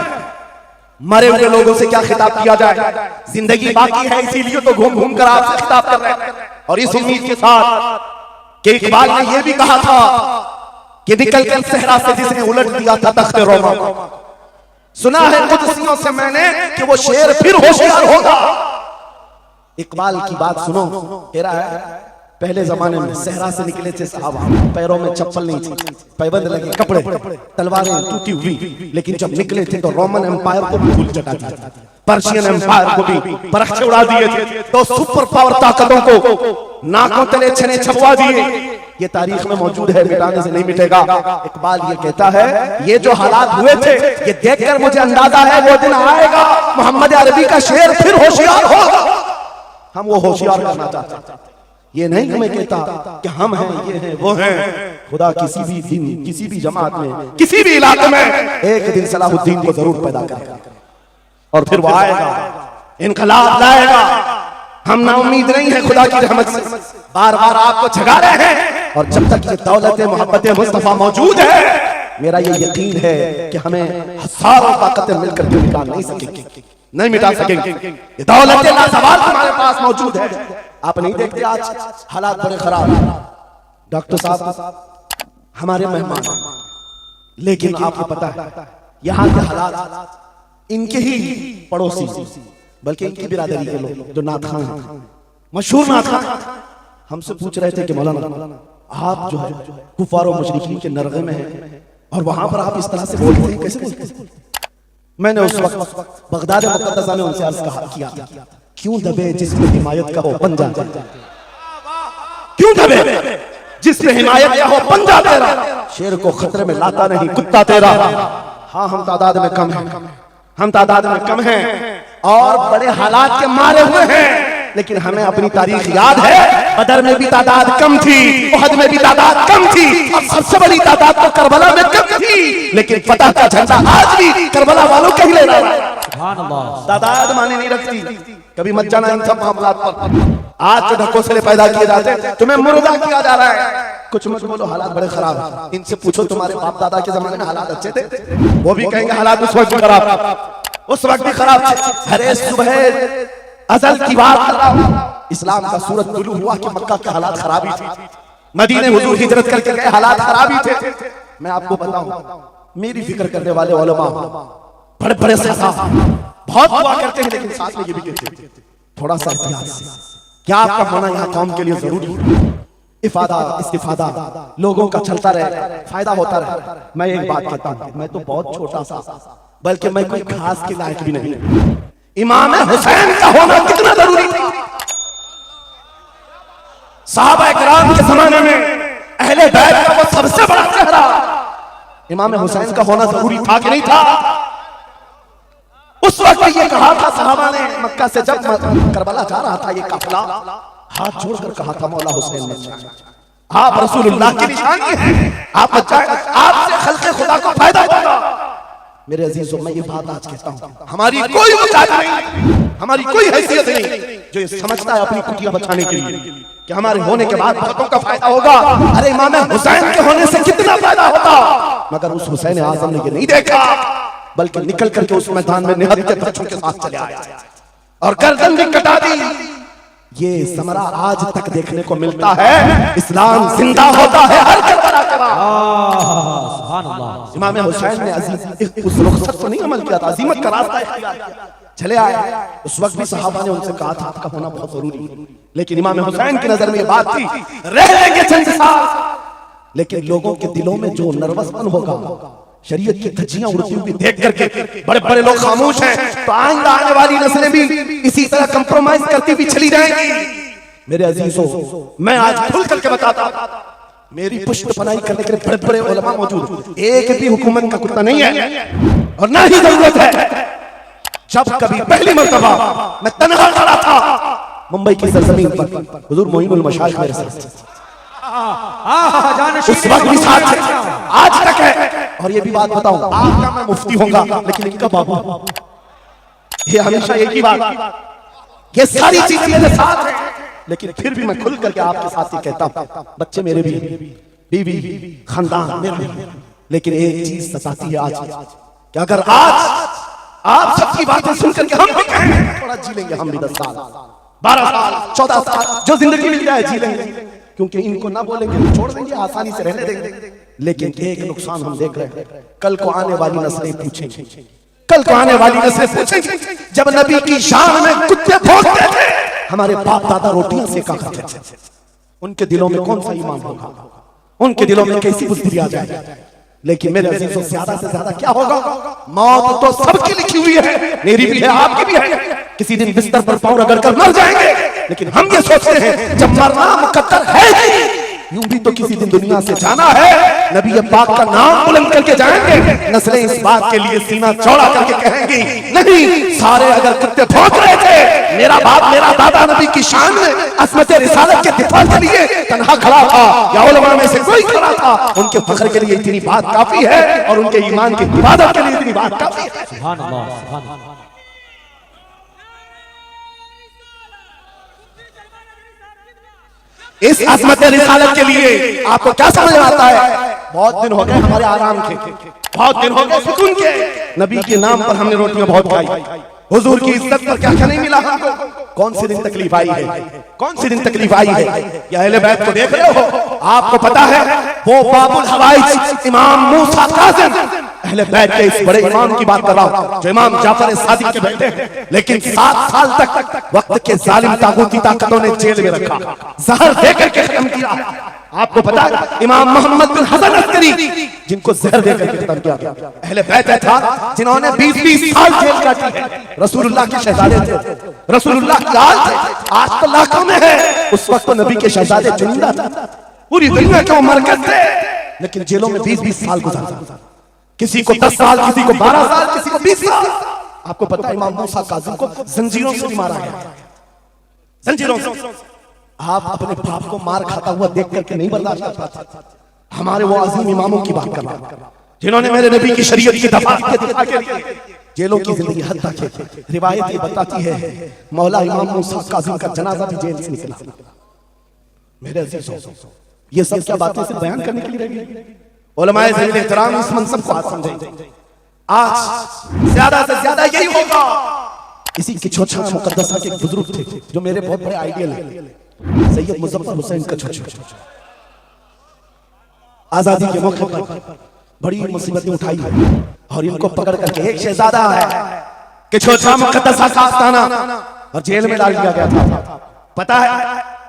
मरे हुए लोगों से क्या खिताब किया जाए? जिंदगी बाकी है, इसीलिए तो घूम घूम कर आपसे खिताब कर रहे हैं। और इस उम्मीद के साथ कि इकबाल ने यह भी कहा था कि निकल कर सहरा से जिसने उलट दिया था तख्ते रोमा, सुना है कुदसियों से मैंने कि वो शेर फिर होशियार होगा। इकबाल की बात सुनो, कह रहा है पहले जमाने में सहरा से निकले थे साहबा, पैरों में चप्पल नहीं थी, पैबंद लगे कपड़े, तलवारें टूटी हुई, लेकिन जब निकले थे तो रोमन एम्पायर को भी धूल चटा दिया, पर्शियन एम्पायर को भी परख उड़ा दिए थे, तो सुपर पावर ताकतों को नाकों तले छने छपवा दिए। ये तारीख में मौजूद है, मिटाने से नहीं मिटेगा। इकबाल ये कहता है ये जो हालात हुए थे ये देखकर मुझे अंदाजा है वो दिन आएगा मोहम्मद अरबी का शेर फिर होशियार होगा। हम वो होशियार करना चाहते हैं। ये नहीं मैं कहता कि हम हैं, ये हैं, वो हैं। खुदा किसी भी दिन, किसी भी जमात में, किसी भी इलाके में एक दिन सलाहुद्दीन को जरूर पैदा करेगा और फिर वो आएगा, इनकलाब लाएगा। हम ना उम्मीद नहीं है खुदा की रहमत से, बार बार आपको जगा रहे हैं। और जब तक ये दौलत मोहब्बत मुस्तफा मौजूद है, मेरा ये यकीन है कि हमें हजारों ताकतें मिलकर के मिटा नहीं सकेंगे, नहीं मिटा सकेंगे। ये दौलत लाजवाब तुम्हारे पास मौजूद है। आप नहीं देखते आज हालात बड़े खराब। डॉक्टर साहब हमारे मेहमान, लेकिन आपको पता है यहाँ के हालात इनके ही पड़ोसी, बल्कि इनकी बिरादरी के लोग जो नाथखान हैं, मशहूर नाथखान, हमसे पूछ रहे थे कि मौलाना आप जो है कुफार और मुशरिकीन के नरगे में हैं और वहां पर आप इस तरह से बोलते हैं, कैसे बोलते हैं? मैंने उस वक्त बगदाद मुकद्दसा में उनसे अर्ज किया क्यों दबे जिसमें हिमायत का हो पंजा, क्यों दबे जिसमें हिमायत का हो पंजा तेरा, शेर को खतरे में लाता नहीं कुत्ता तेरा। हाँ हम तादाद में कम हैं, हम तादाद में कम हैं और बड़े हालात के मारे हुए हैं, लेकिन हमें अपनी तारीख याद है। बदर में भी तादाद कम थी, उहद में भी तादाद कम थी, और सबसे बड़ी तादाद तो करबला में कम थी, लेकिन फतह का झंडा आज भी करबला वालों का ही ले रहा है। तादाद माने नहीं रखती, कभी मत जाना इन सब मामलात पर। आज जो ढकोसले पैदा किए जाते हैं, तुम्हें मुर्दा किया जा रहा है। कुछ मत बोलो, हालात बड़े खराब हैं। इनसे पूछो तुम्हारे बाप दादा के जमाने में हालात अच्छे थे, वो भी कहेंगे हालात उस वक्त खराब, उस वक्त भी खराब थे। अरे सुबह अजल की बात कर रहा हूं, इस्लाम का सूरज तुलू हुआ कि मक्का के हालात खराब ही थे, मदीने हुजूर हिजरत करके गए हालात खराब ही थे। मैं आपको बताऊं मेरी फिक्र करने वाले उलमा बड़े बड़े साहब बहुत दुआ करते हैं, लेकिन साथ में ये भी कहते हैं थोड़ा सा एहतियात से। क्या आपका होना यहाँ कौम के लिए जरूरी है? इफादा इस्तिफादा लोगों का चलता रहे, फायदा होता रहे। मैं एक बात कहता हूँ, मैं तो बहुत छोटा सा, बल्कि मैं कोई खास के लायक भी नहीं। इमाम हुसैन का होना कितना जरूरी था। सहाबा इकराम के जमाने में अहले बैत का वो सबसे बड़ा चेहरा इमाम हुसैन का होना जरूरी था कि नहीं था? उस वक्त ये कहा था सहाबा ने, मक्का से जब करबला जा रहा था ये काफिला, हाथ जोड़कर कहा था मौला हुसैन ने, आप रसूलुल्लाह की निशानी हैं, आप आपसे खल्क़े खुदा को फायदा होगा। मेरे अजीजों, मैं ये बात आज कहता हूं, हमारी कोई औकात नहीं, हमारी कोई हैसियत नहीं जो ये समझता है अपनी कुटिया बचाने के लिए कि हमारे होने के बाद बहुतों का फायदा होगा। अरे इमाम हुसैन के होने से कितना फायदा होता, मगर उस हुसैन आजम ने ये नहीं देखा, बल्कि निकल करके उस मैदान में निहत्थे के बच्चों के साथ चले आया और गर्दन भी कटा दी। ये समरा आज तक देखने को मिलता है। इस्लाम जिंदा होता है हर करबला के बाद। सुभान अल्लाह। इमाम हुसैन ने उस रुखसत को नहीं अमल किया था, अजीमत का रास्ता इख्तियार किया, चले आए। उस वक्त भी सहाबा ने उनसे कहा था आपका होना बहुत जरूरी है, लेकिन इमाम हुसैन की नजर में ये बात थी रह लेंगे चंद साल, लेकिन लोगों के दिलों में जो नर्वसपन होगा, शरीयत की धज्जियां उड़ती हुई देख करके बड़े बड़े लोग खामोश हैं, तो आइंदा आने वाली नस्लें भी इसी तरह कंप्रोमाइज करती भी चली जाएंगी। मेरे अजीजों, मैं आज खुल करके बताता, मेरी पुष्ट पनाही करने के लिए बड़े बड़े उलमा मौजूद, एक भी हुकूमत का कुत्ता नहीं है और ना ही जरूरत है। जब कभी पहली मर्तबा मैं तन्हा खड़ा था मुंबई की सरजमीन पर, हुजूर मोइनुल मशाइख मेरे साथ, उस वक्त भी साथ थे, आज तक है। और ये भी बात बताऊं, आपका मैं मुफ्ती होगा, लेकिन इनका बाबा, ये हमेशा एक ही बात, ये सारी चीजें मेरे साथ है, लेकिन फिर भी मैं खुल करके आपके साथ ही कहता हूं, बच्चे मेरे भी, बीवी, खानदान मेरा भी, लेकिन एक चीज सताती है आज कि अगर आज आप सबकी बातें सुन करके हम भी कहें थोड़ा जी लेंगे, हम भी 10 साल 12 साल 14 साल जो जिंदगी मिल जाए जी लेंगे, क्योंकि इनको ना बोलेंगे छोड़ देंगे, आसानी से रहने देंगे। लेकिन एक नुकसान हम देख रहे हैं, कल को आने वाली नस्लें पूछेंगी, कल को आने वाली नस्लें पूछेंगी, जब नबी की शान में कुत्ते भौंकते थे, हमारे बाप दादा रोटियां सेका करते थे, उनके दिलों में कौन सा ईमान होगा, उनके दिलों में कैसी बुज़दिली आ जाएगी। लेकिन मेरे अजीजों, ज्यादा से ज्यादा क्या होगा, मौत तो सबकी लिखी हुई है, मेरी भी है, आपकी भी है, किसी दिन बिस्तर पर पांव रगड़ कर मर जाएंगे, लेकिन हम ये सोचते हैं जब मरना मुकद्दर है, यूं भी तो किसी दिन दुनिया से जाना है, नबी पाक का नाम बुलंद करके जाएंगे, नस्लें इस बात के लिए सीना चौड़ा करके कहेंगी, नहीं सारे अगर कुत्ते भौंक रहे थे, मेरा बाप मेरा दादा नबी की शान में असमत रिसालत के दिफा के लिए तन्हा खड़ा था, या उलमा में से कोई खड़ा था, उनके फख्र के लिए इतनी बात काफी है, और उनके ईमान की इबादत के लिए इतनी बात काफी है। सुभान अल्लाह, सुभान अल्लाह। इस अज़मत रिसालत के लिए आपको क्या समझ आता है? बहुत दिन हो गए हमारे आराम के, बहुत दिन हो गए सुकून के, नबी के नाम पर हमने रोटियां बहुत खाई, हुजूर की इज्जत पर क्या क्या नहीं मिला हमको। कौन सी दिन तकलीफ आई है, कौन सी दिन तकलीफ आई है? या अहले बैत को देख रहे हो, आपको पता है वो बाबुल हवाइज इमाम मूसा काज़िम, अहले बैत के इस बड़े इमाम की बात कर रहा हूं जो इमाम जाफर सादिक के बेटे हैं, लेकिन 7 साल तक वक्त के जालिम तागूती ताकतों ने जेल में रखा, जहर देकर के खत्म किया। आपको पता है इमाम मोहम्मद बिन हसन अस्करी जिनको जहर देकर के खत्म किया गया, अहले बैत था जिन्होंने 20-20 साल जेल काटी है, रसूलुल्लाह के शहजादे थे, रसूलुल्लाह की आल थे, आज तो लाखों में है, उस वक्त तो नबी के शहजादे चुनिंदा था, पूरी दुनिया के मरकज थे, लेकिन जेलों में 20-20 साल गुजारा, किसी को 10 साल, किसी को 12 साल, किसी को 20 साल। आपको पता है इमाम मूसा काज़िम को जंजीरों से मारा गया, जंजीरों से। आप अपने बाप को मार खाता हुआ देख करके नहीं बर्दाश्त कर पाते, हमारे वो अजीम इमामों की बात कर रहा हूं जिन्होंने मेरे नबी की शरीयत की दफा के लिए जेलों की जिंदगी हद तक है। रिवायत ये बताती है मौला इमाम मूसा काज़िम का जनाजा भी जेल से निकला। मेरे अजीजों, ये सब क्या बातें सिर्फ बयान करने के लिए रह गई? उलमाए ज़मीन एहतराम इस मंसब को आज समझें, आज ज्यादा से ज्यादा यही होगा। इसी की छोटा मुकद्दसा के बुजुर्ग थे जो मेरे बहुत बड़े आइडियल हैं, सैयद मुजफ्फर हुसैन का छोटा, आजादी के मौके पर बड़ी मुसीबतें उठाई और इनको पकड़ करके एक शहजादा है कि छोटा मुकद्दस आस्ताना और जेल में डाल दिया गया था। पता है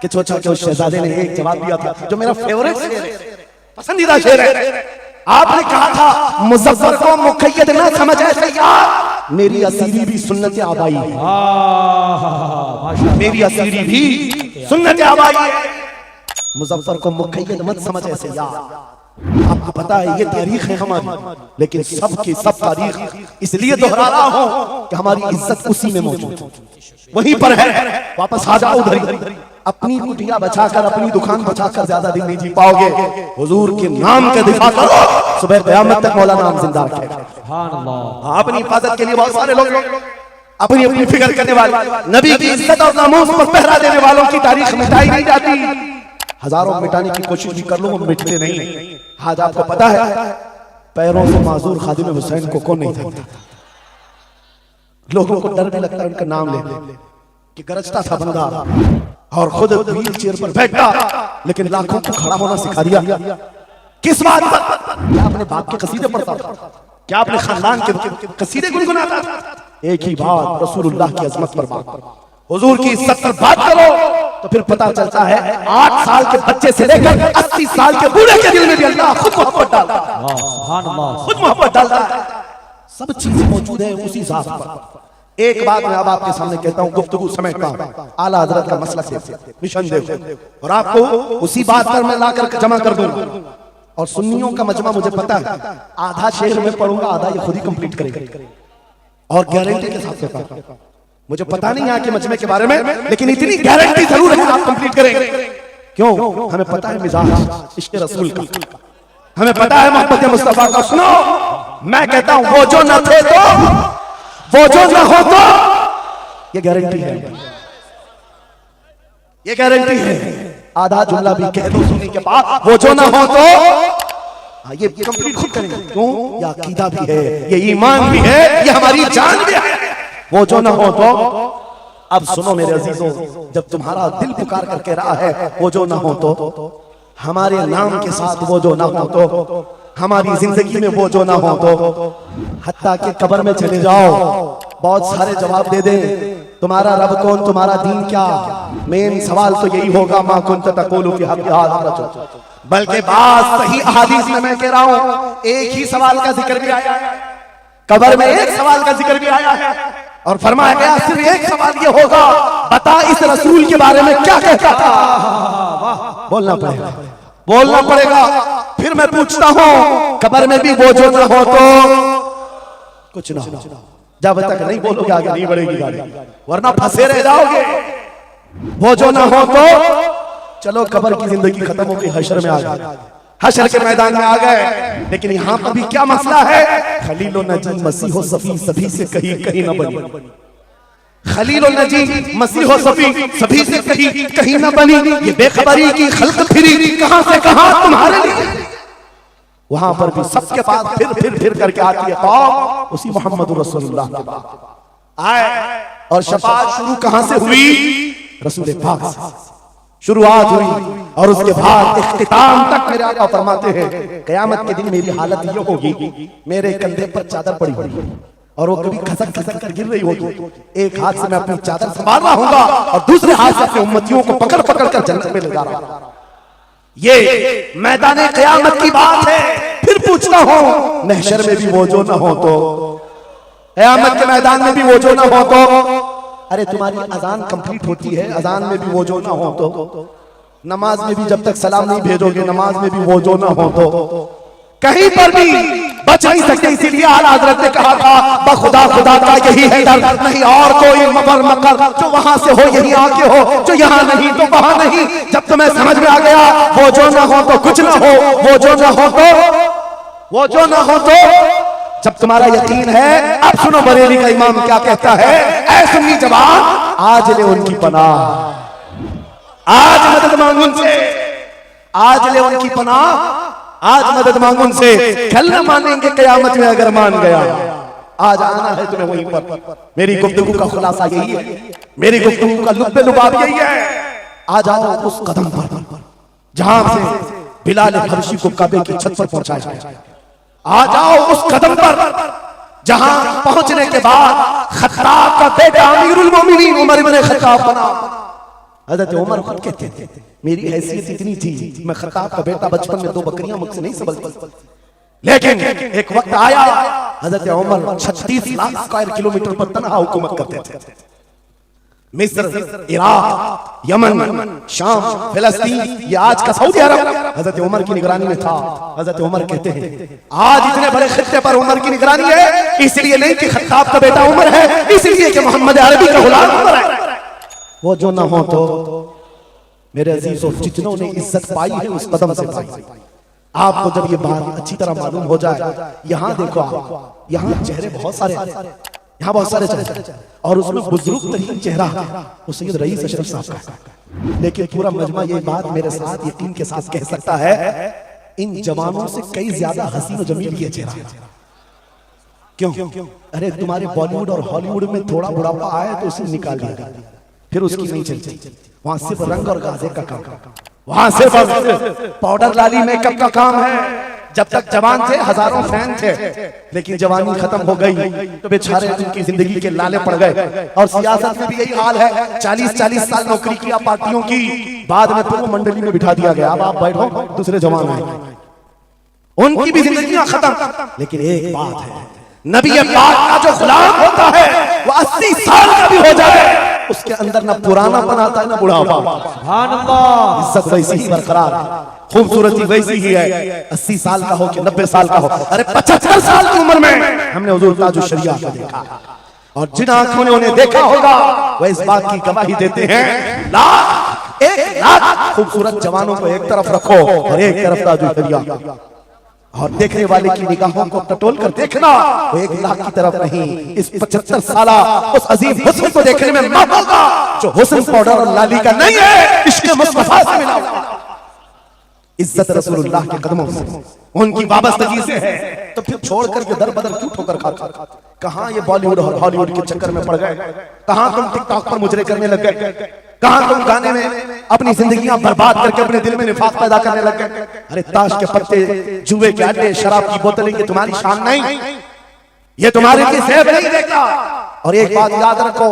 कि छोटा के उस शहजादे ने एक जवाब दिया था जो मेरा फेवरेट शेर है, पसंदीदा शेर है। आपने कहा था मुज़फ़्फ़र को मुक़य्यद न समझ ऐसे यार, मेरी असीरी भी सुन्नत आबाई है, मेरी असीरी भी सुन्नत आबाई है। मुज़फ़्फ़र को मुक़य्यद मत समझ ऐसे यार। आपको पता है ये तारीख है हमारी, लेकिन सब की सब तारीख इसलिए दोहरा रहा हूं कि हमारी इज्जत उसी में मौजूद है, वहीं पर है। वापस आ जाओ उधर। अपनी कुटिया बचाकर, अपनी दुकान बचाकर ज्यादा दिन नहीं जी पाओगे। हुजूर के नाम का दिफा करो, सुबह क़यामत तक मौला नाम जिंदा रखेगा। सुभान अल्लाह। अपनी हिफाजत के लिए बहुत सारे लोग अपनी अपनी फिक्र करने वाले, नबी की इज्जत और नामूस पर पहरा देने वालों की तारीख मिटाई नहीं जाती। हजारों मिटाने की कोशिश भी कर लो, वो मिटते नहीं। आज आपको पता है पैरों से माजूर खादिम हुसैन को कौन नहीं देखता था। लोगों को डर भी लगता है उनका नाम ले कि गरजता था बंदा और खुद व्हील चेयर पर बैठा, लेकिन लाखों को खड़ा होना सिखा दिया। किस बात पर? क्या अपने बाप के कसीदे पढ़ता था? क्या अपने खानदान के कसीदे गुनगुनाता था? एक ही बात, रसूलुल्लाह की अजमत पर बात, हुजूर की इज्जत पर बात करो तो फिर पता चलता है 8 साल के बच्चे से लेकर 80 साल के बूढ़े के दिल में भी अल्लाह खुद मोहब्बत डालता है। सुभान अल्लाह। खुद मोहब्बत डालता है। सब चीजें मौजूद है उसी जात पर। एक बात मैं अब आपके सामने कहता हूं, गुफ्तगू समेटता हूं, आला हजरत का मसलक देखो, मिशन देखो, और आपको उसी बात पर मैं लाकर जमा कर दूंगा। और सुन्नियों का मजमा मुझे पता है, आधा शेर में पढ़ूंगा, आधा ये खुद ही कंप्लीट करेगा और गारंटी के साथ कहता हूं। मुझे पता नहीं यहाँ के मजमे के बारे में, लेकिन इतनी गारंटी जरूर है आप कंप्लीट करेंगे। क्यों? हमें पता है मिजाज इश्क़ रसूल का, हमें पता है मोहब्बत मुस्तफा का। सुनो, मैं कहता हूं वो जो न थे तो, वो जो न हो तो, ये गारंटी है, ये गारंटी है। आधा जुमला भी कह दो सुनने के बाद, वो जो न हो तो, ये कंप्लीट खुद करेंगे। क्यों? ये अकीदा भी है, ये ईमान भी है, ये हमारी जान भी है। वो जो ना हो तो, अब सुनो मेरे अजीजों, जब तुम्हारा दिल पुकार कर कह रहा है वो जो ना हो तो, हमारे नाम के साथ वो जो ना हो तो, हमारी जिंदगी में वो जो ना हो तो, हत्ता के कब्र में चले जाओ, बहुत सारे जवाब दे दे, तुम्हारा रब कौन, तुम्हारा दीन क्या, मेन सवाल तो यही होगा, मा कुंत तक़ूलु फी हक़्क़ि हाज़ा रजुल। बल्कि बात सही अहादीस में मैं कह रहा हूं, एक ही सवाल का जिक्र भी आया है, कब्र में एक सवाल का जिक्र भी आया है, और फरमाया गया सिर्फ एक सवाल ये होगा, बता इस रसूल के बारे में क्या कहता था। बोलना पड़ेगा, बोलना पड़ेगा। फिर मैं पूछता हूं, कब्र में भी वो जो ना हो तो कुछ ना हो। जब तक नहीं बोलोगे आगे नहीं बढ़ेगी गाड़ी, वरना फंसे रह जाओगे। वो जो ना हो तो चलो कब्र की जिंदगी खत्म हो गई, हशर में आ गए, हशर के मैदान में आ गए। लेकिन यहाँ पर भी क्या मसला है? खलील और नजी मसीह हो सफी सभी से कहीं कहीं न बनी। खलील और नजी मसीह हो सफी सभी से कहीं कहीं न बनी। ये बेखबरी की खल्क फिरी कहां से कहां तुम्हारे लिए। वहां पर भी सबके पास फिर करके आती है कौम उसी मोहम्मद रसूलुल्लाह के बाद आए। और शफाअत शुरू कहां से हुई? रसूल पाक से शुरुआत हुई, और उसके बाद इख्तिताम तक मेरे आका फरमाते हैं क़यामत के दिन मेरी हालत ये होगी, मेरे कंधे पर चादर पड़ी होगी और वो कभी खसक खसक कर गिर रही होगी। एक हाथ से मैं अपनी चादर संभाल रहा हूंगा और दूसरे हाथ से अपने उम्मतियों को पकड़ पकड़ कर जन्नत में ले जा रहा हूं। ये मैदान क़यामत की बात है। फिर पूछता हूं, महशर में भी वो जो ना हो तो, क़यामत के मैदान में भी वो जो ना हो तो, अरे तुम्हारी अजान कंप्लीट होती है, अजान में भी वो जो ना हो तो, नमाज में भी जब तक सलाम नहीं भेजोगे, नमाज में भी वो जो ना हो तो, कहीं पर भी बच नहीं सकते। इसीलिए आला हज़रत ने कहा था, बखुदा खुदा का यही है डर, नहीं और कोई मकर मकर, जो वहां से हो यही आके हो, जो यहाँ नहीं तो वहां नहीं। जब तुम्हें समझ में आ गया वो जो ना हो तो कुछ ना हो, वो जो ना हो तो, वो जो ना हो तो, जब तुम्हारा यकीन है, अब सुनो बरेली का इमाम क्या कहता है, ऐ सुन्नी जवान आज ले उनकी पनाह, आज मदद मांग उनसे, आज ले उनकी पनाह, आज मदद मांग उनसे, कल न मानेंगे क़यामत में अगर मान गया। आज आना है तुम्हें वहीं पर। मेरी गुफ्तगू का खुलासा यही है, मेरी गुफ्तगू का लुत्फ़े लुबाब यही है। आ जाओ उस कदम पर जहां से बिलाल हबशी को काबे की छत पर पहुंचाया जाए। आ जाओ उस कदम पर जहां पहुंचने के बाद खत्ताब का बेटा अमीरुल मोमिनीन उमर इब्न खत्ताब बना। हजरत उमर खुद कहते थे मेरी हैसियत इतनी थी, मैं खत्ताब का बेटा बचपन में 2 बकरियां मुझसे नहीं संभलती, लेकिन एक वक्त आया हजरत उमर 36 लाख स्क्वायर किलोमीटर पर तन्हा हुकूमत करते थे। मिस्र, इराक, यमन, शाम, फिलिस्तीन, ये आज का सऊदी अरब हजरत उमर की निगरानी में था। हजरत उमर कहते हैं आज इतने बड़े खित्ते पर उमर की निगरानी है, इसलिए नहीं कि खत्ताब का बेटा उमर है, इसलिए कि मोहम्मद अरबी का गुलाम उमर है। वो जो ना हो तो मेरे अजीजों, जितनों ने इज्जत पाई है उस कदम से पाई। आपको जब ये बात अच्छी तरह मालूम हो जाए, यहाँ देखो आप, यहाँ चेहरे बहुत सारे, यहाँ बहुत सारे चेहरे और उसमें बुजुर्ग तरीन चेहरा वो सैयद रईस अशरफ साहब का, लेकिन पूरा मजमा ये बात मेरे साथ यकीन के साथ कह सकता है इन जवानों से कई ज्यादा हसीन और जमील ये चेहरा। क्यों? अरे तुम्हारे बॉलीवुड और हॉलीवुड में थोड़ा बुढ़ापा आया तो उसे निकाल दिया, फिर उसकी नहीं चलती। वहां सिर्फ रंग और गाजे का काम, वहां सिर्फ पाउडर लाली मेकअप का काम है। जब तक जवान थे हजारों फैन थे, लेकिन जवानी खत्म हो गई तो बेचारे उनकी जिंदगी के लाले पड़ गए। और सियासत में भी यही हाल है, 40-40 साल नौकरी किया पार्टियों की, बाद में पूर्व मंडली में बिठा दिया गया, अब आप बैठो दूसरे जवान आए, उनकी भी जिंदगियां खत्म। लेकिन एक बात है, नबी पाक का जो गुलाम होता है वो 80 साल का भी हो जाए उसके अंदर ना पुराना बनाता है ना बुढ़ापा। सुभान अल्लाह। इज्जत वैसी ही बरकरार है, खूबसूरती वैसी ही है, 80 साल का हो कि 90 साल का हो। अरे 75 साल की उम्र में हमने हुजूर ताजुश शरिया को देखा, और जिन आंखों ने उन्हें देखा होगा वह इस बात की गवाही देते हैं। लाख 1 लाख खूबसूरत जवानों को एक तरफ रखो और एक तरफ ताजुश शरिया, और देखने वाले की निगाहों को टटोल कर देखना, वो 1 लाख की तरफ नहीं, इस 75 साला उस अजीम हुस्न को देखने में मत होगा जो हुस्न पाउडर और लाली का नहीं है, इश्क़ मुस्तफा से मिला हुआ। इज्जत रसूलुल्लाह के कदमों से, उनकी वाबस्तगी से है, तो फिर छोड़ करके दर बदर क्यों ठोकर खाते? कहां ये बॉलीवुड और हॉलीवुड के चक्कर में पड़ गए? कहां तुम टिकटॉक पर मुजरे करने लग गए? कहां तुम गाने में अपनी जिंदगियां बर्बाद करके अपने दिल में निफाक पैदा करने लग गए? अरे ताश के पत्ते, जुए के अड्डे, शराब की बोतलें, ये तुम्हारी शान नहीं, ये तुम्हारे लिए सेब नहीं देखता। और एक बात याद रखो,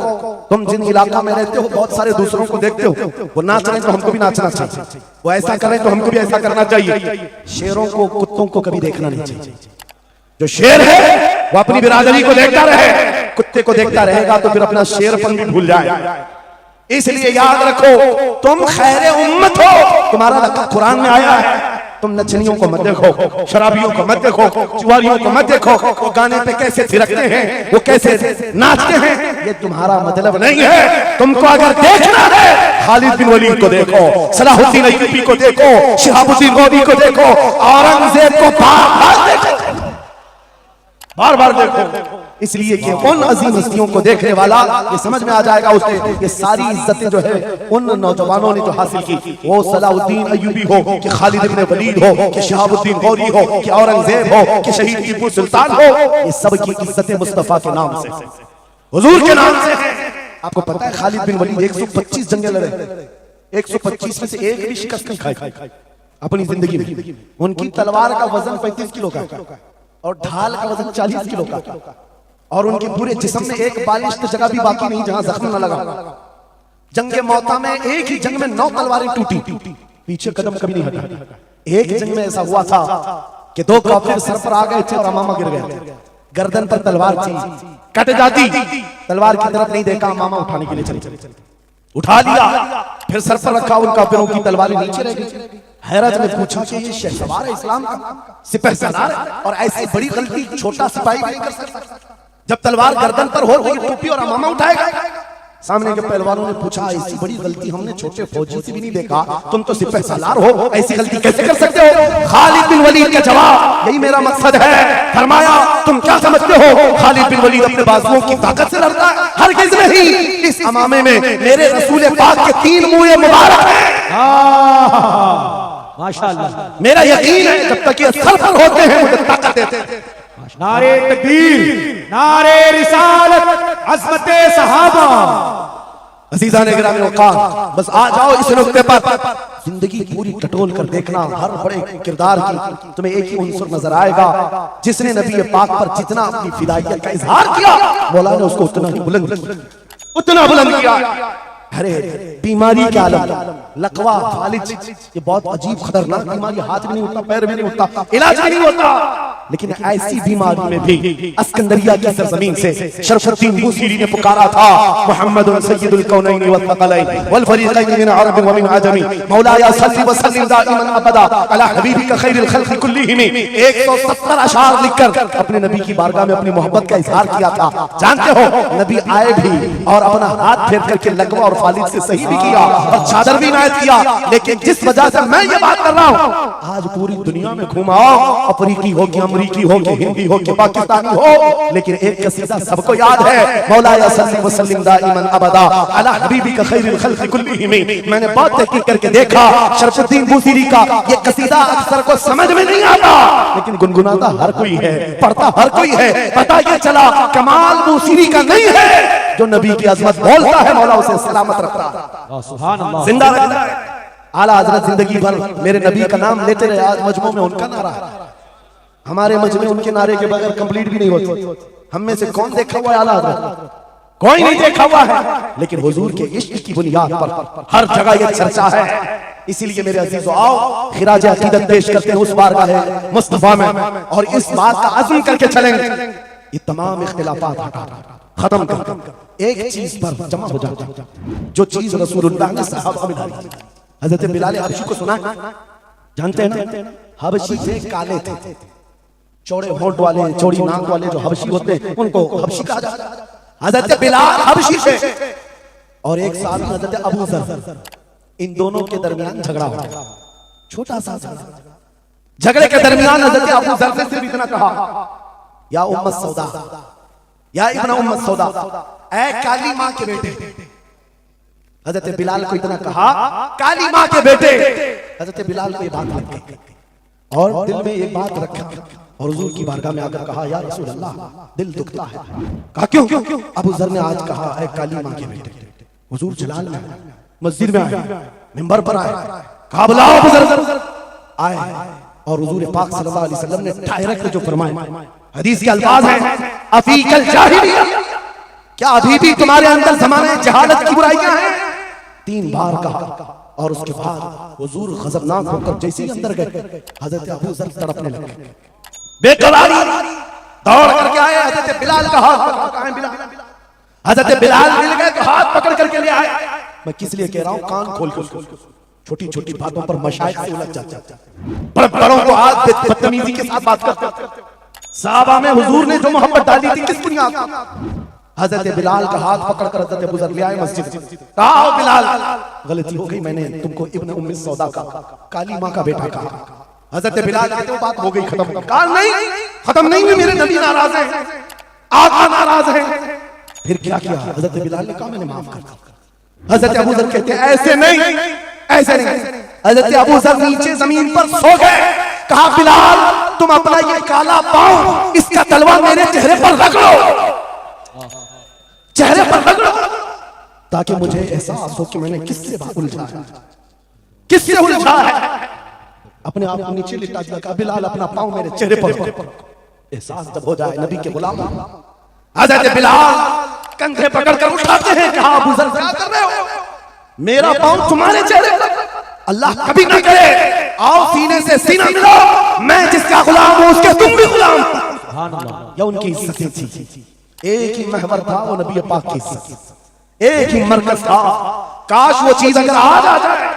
तुम जिन इलाका में रहते हो बहुत सारे दूसरों को देखते हो, वो नाच रहे तो हमको भी नाचना चाहिए, वो ऐसा करें तो हमको भी ऐसा करना चाहिए। शेरों को, कुत्तों को कभी देखना नहीं चाहिए। जो शेर है वो अपनी बिरादरी को देखता रहे, कुत्ते को देखता रहेगा तो फिर अपना शेरपन भी भूल जाएगा। इसलिए याद रखो, तुम खैर उम्मत हो, तुम्हारा लक़ब कुरान में आया है। तुम नचनियों को मत देखो, शराबियों को मत देखो, जुआरियों को मत देखो, वो गाने पे कैसे थिरकते हैं, वो कैसे नाचते हैं, ये तुम्हारा मतलब नहीं है। तुमको अगर देखना है खालिद बिन वलीद को देखो, सलाहुद्दीन अय्यूबी को देखो, शिहाबुद्दीन गौरी को देखो, औरंगजेब को बार बार देखो। इसलिए कि उन अजीम हस्तियों को देखने वाला ये समझ में आ जाएगा उसे, ये सारी इज्जतें जो है उन नौजवानों ने जो हासिल की, वो सलाहुद्दीन अय्यूबी हो कि खालिद इब्न वलीद हो कि शिहाबुद्दीन गौरी हो कि औरंगजेब हो कि शहीद टीपू सुल्तान हो, ये सब की इज्जतें मुस्तफा के नाम से, हुजूर के नाम से है। आपको पता है खालिद बिन वलीद 125 जंगें लड़े, 125 में से एक भी शिकस्त नहीं खाई अपनी जिंदगी में। उनकी तलवार का वजन 35 किलो का और ढाल का वजन 40 किलो का, और उनके पूरे जिस्म में एक बालिश जगह भी बाकी नहीं जहां जख्म न लगा। जंगे मौता में एक ही जंग में 9 तलवारें टूटी, पीछे कदम कभी नहीं हटा। एक जंग में ऐसा हुआ था कि 2 काफिर सर पर आ गए थे और अमामा गिर गए थे, गर्दन पर तलवार थी, कट जाती, तलवार की तरफ नहीं देखा, अमामा उठाने के लिए चले, उठा लिया, फिर सर पर रखा, उन काफिरों की तलवारें नीचे रह गई। हैरत ने पूछा कि ये शहसवार है इस्लाम का, सिपहसालार है, और ऐसी बड़ी गलती छोटा सिपाही नहीं कर सकता। जब तलवार गर्दन पर हो, टोपी और अमामा उठाएगा। सामने के पहलवानों ने पूछा, ऐसी बड़ी गलती हमने छोटे फौजी से भी नहीं देखा, तुम तो सिपहसालार हो, ऐसी गलती कैसे कर सकते हो? खालिद बिन वलीद का जवाब, यही मेरा मकसद है। फरमाया, तुम क्या समझते हो खालिद बिन वलीद अपने बाजुओं की ताकत से लड़ता है? हरगिज़ नहीं। इस अमामे में मेरे रसूल पाक के 3 मुँह मुबारक हैं। माशाअल्लाह, मेरा यकीन है जब तक ये सर पर होते हैं मुझे ताकत देते हैं। नारे तकबीर, नारे रिसालत, अज़मते सहाबा। अज़ीज़ान गिरामी वक़ार, बस आ जाओ इस नुक्ते पर। जिंदगी पूरी टटोल कर देखना, हर बड़े किरदार की तुम्हें एक ही उन्सर नजर आएगा जिसने नबी पाक पर जितना अपनी फिदाइयत का इजहार किया, मौला ने उसको उतना ही बुलंद किया। अरे बीमारी के आलम, लकवा, फालिज, ये बहुत अजीब खतरनाक बीमारी, हाथ भी नहीं होता, पैर भी नहीं होता, इलाज भी नहीं होता। लेकिन ऐसी बीमारी में भी अस्कंदरिया की सरजमीन से शरफुद्दीन बूसीरी ने पुकारा था, मुहम्मद सय्यदुल कौनैन व थक़लैन वल फरीक़ैन मिन अरब व मिन अजमी, मौलाया सल्लि व सल्लिम दाइमन अबदा अला हबीबिका खैरिल खल्क़ि कुल्लिहिम। 170 अशआर लिखकर अपने नबी की बारगाह में अपनी मोहब्बत का इजहार किया था। जानते हो नबी आए भी और अपना हाथ फेर करके लकवा और फालिज से सही भी किया और चादर भी नायत किया। लेकिन जिस वजह से मैं ये बात कर रहा हूँ, आज पूरी दुनिया में घुमाओ, अफ्रीकी हो कि अमरीकी हो कि हिंदी हो कि पाकिस्तानी हो, लेकिन एक कसीदा सबको याद है, मौलाया सल्लि व सल्लिम दाइमन अबदा अला हबीबिका खैरिल खल्क़ि कुल्लिहिम। मैंने बहुत तहकीक करके देखा, शरफुद्दीन बूसीरी का ये कसीदा अक्सर को समझ में नहीं आता, लेकिन गुनगुनाता हर कोई है, पढ़ता हर कोई है। पता ये चला कमाल बूसीरी का नहीं है, जो नबी की अजमत बोलता है मौला उसे सलामत रखता है, सुभान अल्लाह, जिंदा रखता है। आला हजरत जिंदगी भर मेरे नबी का नाम लेते रहे, आज मजमू में उनका नारा है। हमारे मजमे उनके नारे के बगैर कंप्लीट भी नहीं होती। हम में से कौन देखा हुआ है आला हजरत? कोई नहीं देखा हुआ है, लेकिन हुजूर के इश्क की बुनियाद पर हर जगह ये चर्चा है। इसीलिए मेरे अजीजों, आओ खिराज अकीदत पेश करते हैं उस बारगाह मुस्तफा में, और इस बात का अज़्म करके चलेंगे, ये तमाम इख्तिलाफात खत्म कर एक चीज पर जमा हो जाता, जो चीज रसूलुल्लाह ने सहाबा में डाली। हजरत बिलाल हबशी को सुना, जानते हैं ना? हबशी थे, काले थे, चौड़े होंठ वाले, चौड़ी नाक वाले जो हबशी होते हैं उनको हबशी कहा जाता है। हजरत बिलाल हबशी थे और एक साथ हजरत अबू जर, इन दोनों के दरमियान झगड़ा हुआ, छोटा सा झगड़े के दरमियान हजरत अबू जर ने सिर्फ इतना कहा, या उम्मत सौदा, या इब्न उम्मत सौदा, ऐ काली माँ के बेटे। हजरत बिलाल को इतना कहा, काली माँ के बेटे। हजरत बिलाल को ये बात लग गई और दिल में एक बात रखा और हुजूर की बारगाह में आकर कहा, या रसूल अल्लाह, दिल दुखता है। कहा क्यों? अबू जर ने आज कहा, ऐ काली माँ के बेटे। हुजूर जलाल में मस्जिद में आए, मिंबर पर आए, कहा बुलाओ अबू जर। आए और हुजूर पाक सल्लल्लाहु अलैहि वसल्लम ने डायरेक्ट जो फरमाया, हदीस के अल्फाज हैं, अफीकल जाहिलिया, क्या अभी भी तुम्हारे अंदर ज़माने जहालत की बुराइयां हैं? 3 बार कहा और उसके बाद हुजूर गजबनाक होकर जैसे ही अंदर गए, हजरत अबू जर तड़पने लगे, बेकरारी, दौड़ करके आए, हजरत बिलाल का हाथ पकड़, कहां है बिलाल? हजरत बिलाल मिल गए तो हाथ पकड़ करके ले आए। मैं किस लिए कह रहा हूं, कान खोल खोल, छोटी छोटी बातों पर मशाइख से उलझ जाते, बड़ों को आज बदतमीजी के साथ बात करते। साहबा में हुजूर ने जो मोहब्बत डाली थी किस बुनियाद पर? हजरत बिलाल का हाथ पकड़कर हजरत अबू जर ले आए मस्जिद। कहा बिलाल, गलती हो गई, मैंने तुमको इब्न उम्मी सौदा का, काली माँ का बेटा कहा। हजरत बिलाल कहते हो बात हो गई खत्म। कहा नहीं, खत्म नहीं हुई, मेरे नबी नाराज हैं, आका नाराज हैं। फिर क्या किया? हजरत बिलाल ने कहा मैंने माफ कर दिया। हजरत अबू जर कहते हैं ऐसे नहीं, ऐसे नहीं। हजरत अबू जर नीचे जमीन पर सो गए। कहा बिलाल, तुम अपना ये काला पांव, इसका तलवा मेरे चेहरे पर रख लो, चेहरे पर रख लो, ताकि मुझे एहसास हो कि मैंने किससे उलझा है, किससे उलझा है। अपने आप को नीचे लिटा दिया। कहा बिलाल, अपना पांव मेरे चेहरे पर एहसास जब हो जाए नबी के गुलाम। हजरत बिलाल कंधे पकड़कर उठाते हैं। कहा अबू जर क्या कर रहे हो? मेरा पांव तुम्हारे चेहरे पर, अल्लाह कभी ना करे। आओ सीने से सीना मिलो, मैं जिसका गुलाम हूं उसके तुम भी गुलाम। या उनकी इज्जत थी, एक ही महवर था वो नबी पाक की इज्जत, एक ही मरकज था। काश वो चीज अगर आज आ जाए,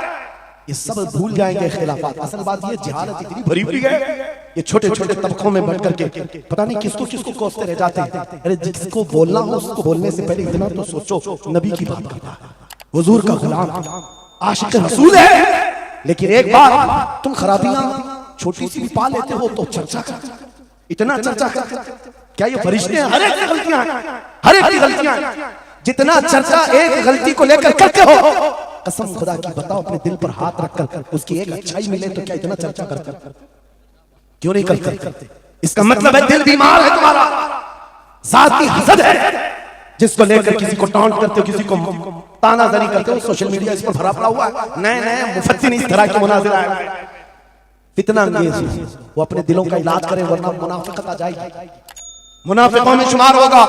ये सब भूल जाएंगे खिलाफत। असल बात ये जहालत इतनी भरी हुई है, ये छोटे छोटे तबकों में बढ़ करके पता नहीं किसको किसको कोसते रह जाते हैं। अरे जिसको बोलना हो उसको बोलने से पहले इतना तो सोचो, नबी की बात करता है, हुजूर का गुलाम, आशिक रसूल है। लेकिन एक बात, तुम खराबियां छोटी सी भी पा लेते हो तो चर्चा कर, इतना चर्चा कर। क्या ये फरिश्ते हैं? हर एक की गलतियां हैं, हर एक की गलतियां हैं। जितना चर्चा एक गलती को लेकर करते हो, कसम खुदा की बताओ, अपने दिल पर हाथ रखकर उसकी एक अच्छाई मिले तो क्या इतना चर्चा करते? क्यों नहीं करते? इसका मतलब है दिल बीमार है तुम्हारा, जाती हसद है। जिसको लेकर किसी को टॉन्ट करते हो, किसी को तानाजरी करते हो, सोशल मीडिया इस पर भरा पड़ा हुआ है। नए नए मुफत्तिन इस तरह के मुनाजिर आए, फितना अंगेज, वो अपने दिलों का इलाज करें वरना मुनाफिकत आ जाएगी, मुनाफिकों में शुमार होगा।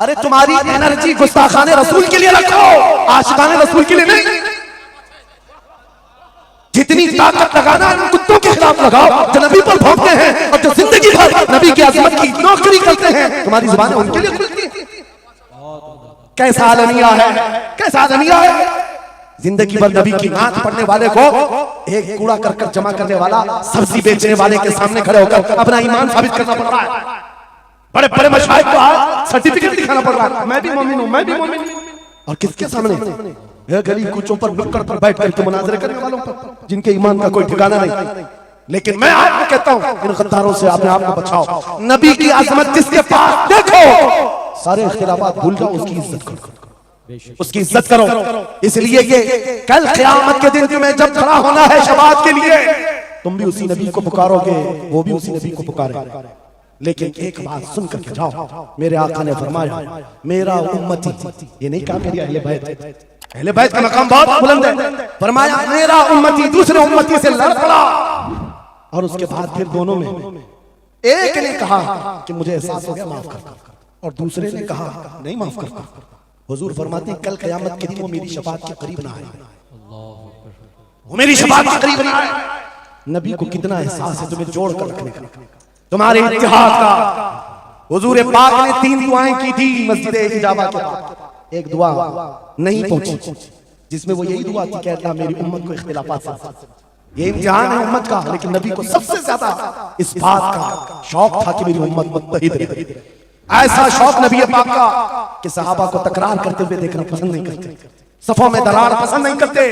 अरे तुम्हारी एनर्जी गुस्ताखाने रसूल के लिए रखो, आशिकाने रसूल के लिए नहीं। जितनी ताकत लगाना है कुत्तों के खिलाफ लगाओ जो नबी पर भौंकते हैं और जो जिंदगी भर नबी की अजमत की नौकरी करते हैं, तुम्हारी जुबान उनके लिए खुलती है। कैसा आलमिया है, कैसा आलमिया है। जिंदगी भर नबी की नात पढ़ने वाले को एक कूड़ा करकट जमा करने वाला सब्जी बेचने वाले के सामने खड़े होकर अपना ईमान साबित करना पड़ रहा है। बड़े बड़े मशाइख को आज सर्टिफिकेट दिखाना पड़ रहा है, मैं भी मोमिन हूं, मैं भी मोमिन हूं। और किसके सामने? गली कूचों पर नुक्कड़ पर बैठ करके मुनाजरे करने वालों पर, जिनके ईमान का कोई ठिकाना नहीं। लेकिन मैं आपको कहता हूं, इन गद्दारों से अपने आप को बचाओ। नबी की आजमत जिसके पास देखो, सारे इख्तिलाफात भूल जाओ, उसकी इज्जत करो, उसकी इज्जत करो। इसलिए ये कल क़यामत के दिन तुम्हें जब खड़ा होना है शफाअत के लिए, तुम भी उसी नबी को पुकारोगे, वो भी उसी नबी को पुकारेगा। लेकिन एक बात सुन करके जाओ, मेरे आका ने फरमाया मेरा उम्मती, ये नहीं कहा मेरी अहले बैत, अहले बैत का मकाम बहुत बुलंद है। फरमाया मेरा उम्मती दूसरे उम्मती से लड़ पड़ा, और उसके बाद फिर दोनों में एक ने कहा कि मुझे एहसास हो गया, माफ कर, और दूसरे ने कहा नहीं माफ करता। हुजूर फरमाते हैं कल क़यामत के दिन वो मेरी शफाअत के करीब ना आए, वो मेरी शफाअत के करीब ना आए। नबी को कितना एहसास है तुम्हें जोड़ कर रखने का, तुम्हारे इत्तेहाद का। हुजूर पाक ने 3 दुआएं की थी मस्जिद इजाबा के बाद, एक दुआ नहीं पहुंची जिसमें वो यही दुआ थी कि अल्लाह मेरी उम्मत को इख्तिलाफात से, ये इम्तिहान है उम्मत का। लेकिन नबी को सबसे ज्यादा इस बात का शौक था कि मेरी उम्मत मुत्तहिद रहे। ऐसा शौक नबी पाक का कि सहाबा को तकरार करते हुए देखना पसंद नहीं करते, सफों में दरार पसंद नहीं करते।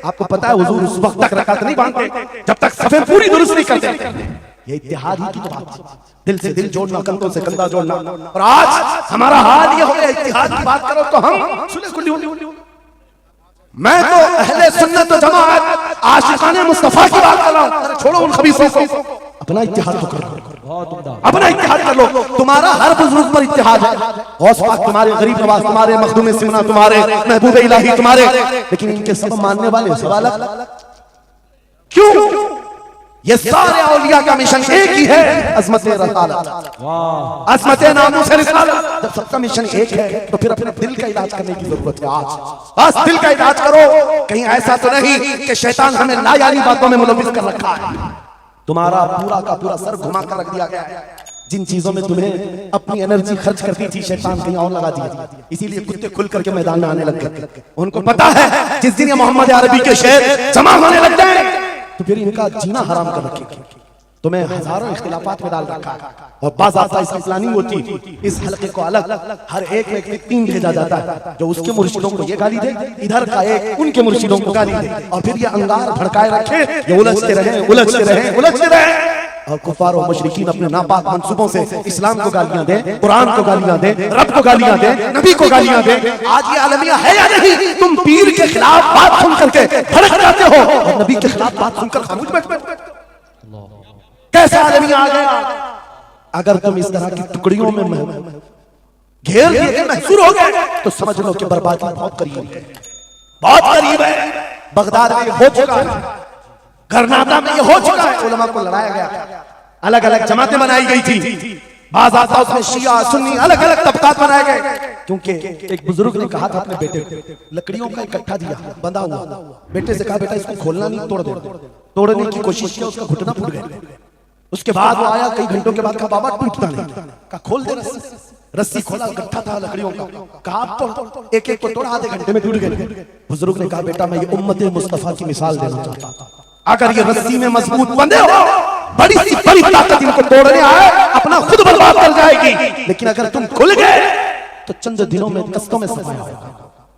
आपको पता है हुजूर उस वक्त तक रकात नहीं बांधते जब तक सफे पूरी दुरुस्त नहीं करते। ये इत्तेहाद ही की तो बात, दिल से दिल जोड़ना, कंधों से कंधा जोड़ना। और आज हमारा हाल ये हो गया, इत्तेहाद की बात करो तो हम सुले कुल्ली हो। मैं तो अहले सुन्नत व जमाअत आशिकाने मुस्तफा की बात कर रहा हूं। छोड़ो उन खबीसों को, अपना इत्तेहाद तो करो, अपना इत्तेहाद कर लो। तुम्हारा हर बुजुर्ग पर इत्तेहाद है, गौस पाक तुम्हारे, गरीब नवाज तुम्हारे, मखदूम सिमना तुम्हारे, महबूब इलाही तुम्हारे, लेकिन इनके सब मानने वाले सब अलग क्यों? ये सारे औलिया का मिशन एक ही है, अज़मत रिसालत, अज़मत नामूस रिसालत। जब सबका मिशन एक है तो फिर अपने दिल का इलाज करने की जरूरत है। आज बस दिल का इलाज करो, कहीं ऐसा तो नहीं कि शैतान हमें नायाली बातों में मुलविस कर रखा है। तुम्हारा पूरा का पूरा सर घुमा कर रख दिया गया है। जिन चीजों में तुम्हें अपनी एनर्जी खर्च करती थी, शैतान कहीं और लगा दिया। इसीलिए कुत्ते खुल करके मैदान में आने लग गए। उनको पता है जिस दिन ये मोहम्मद अरबी के शेर जमा होने लग जाए तो फिर इनका जीना हराम कर रखेगी। तुम्हें हजारों इख्तिलाफात में डाल रखा है, और बाज़ाब्ता इसकी प्लानिंग होती। इस हलके को अलग हर एक व्यक्ति 3 भेजा जाता है, जो उसके मुर्शिदों को ये गाली दे, इधर का एक उनके मुर्शिदों को गाली दे, और फिर ये अंगार भड़काए रखे, ये उलझते रहे उलझते रहे उलझते रहे। और कुफार और मुशरिकीन अपने नापाक मंसूबों से इस्लाम को गालियां दे, कुरान को गालियां दे, रब को गालियां दे, नबी को गालियां दे। आज ये आलमिया है या नहीं? तुम पीर के खिलाफ बात सुन करके भड़क जाते हो और नबी के खिलाफ बात सुनकर खामोश बैठते हो। कैसा आलमिया आ गया? अगर तुम इस तरह की टुकड़ियों में घेर दिए महसूर हो गए तो समझ लो कि बर्बादी बहुत करीब है, बहुत करीब है। बगदाद में हो चुका है, गरनाता में ये हो चुका है। उलमा को लड़ाया गया, अलग अलग जमातें बनाई गई थी, बाज़ाब्ता उसमें शिया सुन्नी अलग अलग तबकात बनाए गए। क्योंकि एक बुजुर्ग ने कहा था अपने बेटे को, लकड़ियों का इकट्ठा दिया बंधा हुआ, बेटे से कहा बेटा इसको खोलना नहीं, तोड़ दे। तोड़ने की कोशिश की, उसका घुटना फूट गया। उसके बाद वो आया कई घंटों के बाद, कहा बाबा टूटता नहीं, कहा खोल दे रस्सी खोला, गट्ठा था लकड़ियों का, कहा तो एक एक को तोड़ा, आधे घंटे में टूट गए। बुजुर्ग ने कहा बेटा मैं ये उम्मत मुस्तफा की मिसाल देना चाहता हूं। अगर ये रस्सी में मजबूत बंधे हो, बड़ी सी बड़ी ताकत इनको तोड़ने आए अपना खुद बर्बाद कर जाएगी। लेकिन अगर तुम खुल गए तो चंद दिनों में कस्तों में सफाया होगा।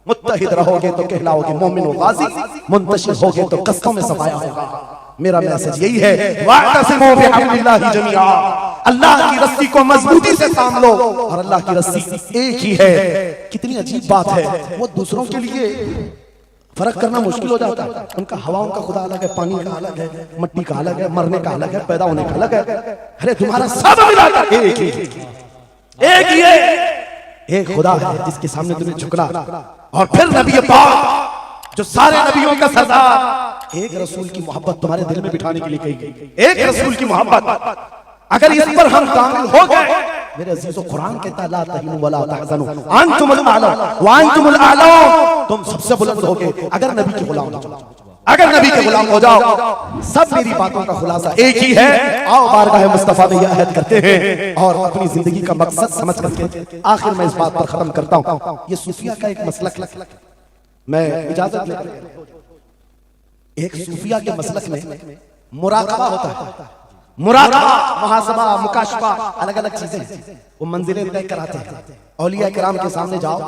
मुत्तहिद रहोगे तो कहलाओगे मोमिन व गाजी, मुंतशिर होगे तो कस्तों में सफाया होगा। मेरा मैसेज यही है, वातसिमू बिहब्लिल्लाहि जमीआ, अल्लाह की रस्सी को मजबूती से थाम लो, और अल्लाह की रस्सी एक ही है। कितनी अजीब बात है, वो दूसरों के लिए फर्क करना मुश्किल हो जाता है। उनका हवाओं का खुदा अलग है, पानी का अलग है, मट्टी का अलग है, मरने का अलग है, पैदा होने का अलग है। अरे तुम्हारा सब मिला एक ही है। एक खुदा है जिसके सामने तुम्हें झुकना, और फिर नबी पाक जो सारे नबियों का सरदार, एक रसूल की मोहब्बत तुम्हारे दिल में बिठाने के लिए कही गई। एक रसूल की मोहब्बत, अगर इस पर हम कामिल हो गए, मेरे अजीजों, कुरान कहता है ला तहीनु वला तहज़नु अंतुमुल आला व अंतुमुल आला, तुम सबसे बुलंद होगे अगर नबी के गुलाम हो जाओ, अगर नबी के गुलाम हो जाओ। सब मेरी बातों का खुलासा एक ही है, आओ बारगाह मुस्तफा में यह अहद करते हैं और अपनी जिंदगी का मकसद समझ करके आखिर मैं इस बात पर खत्म करता हूं। ये सूफिया का एक मसलक, मैं इजाजत लेता हूं, एक सूफिया के मसलक में मुराकबा होता है। मुराकबा, मुहासबा, मुकाशफा, अलग अलग चीजें, वो मंजिलें तय कराते हैं। औलिया किराम के सामने जाओ,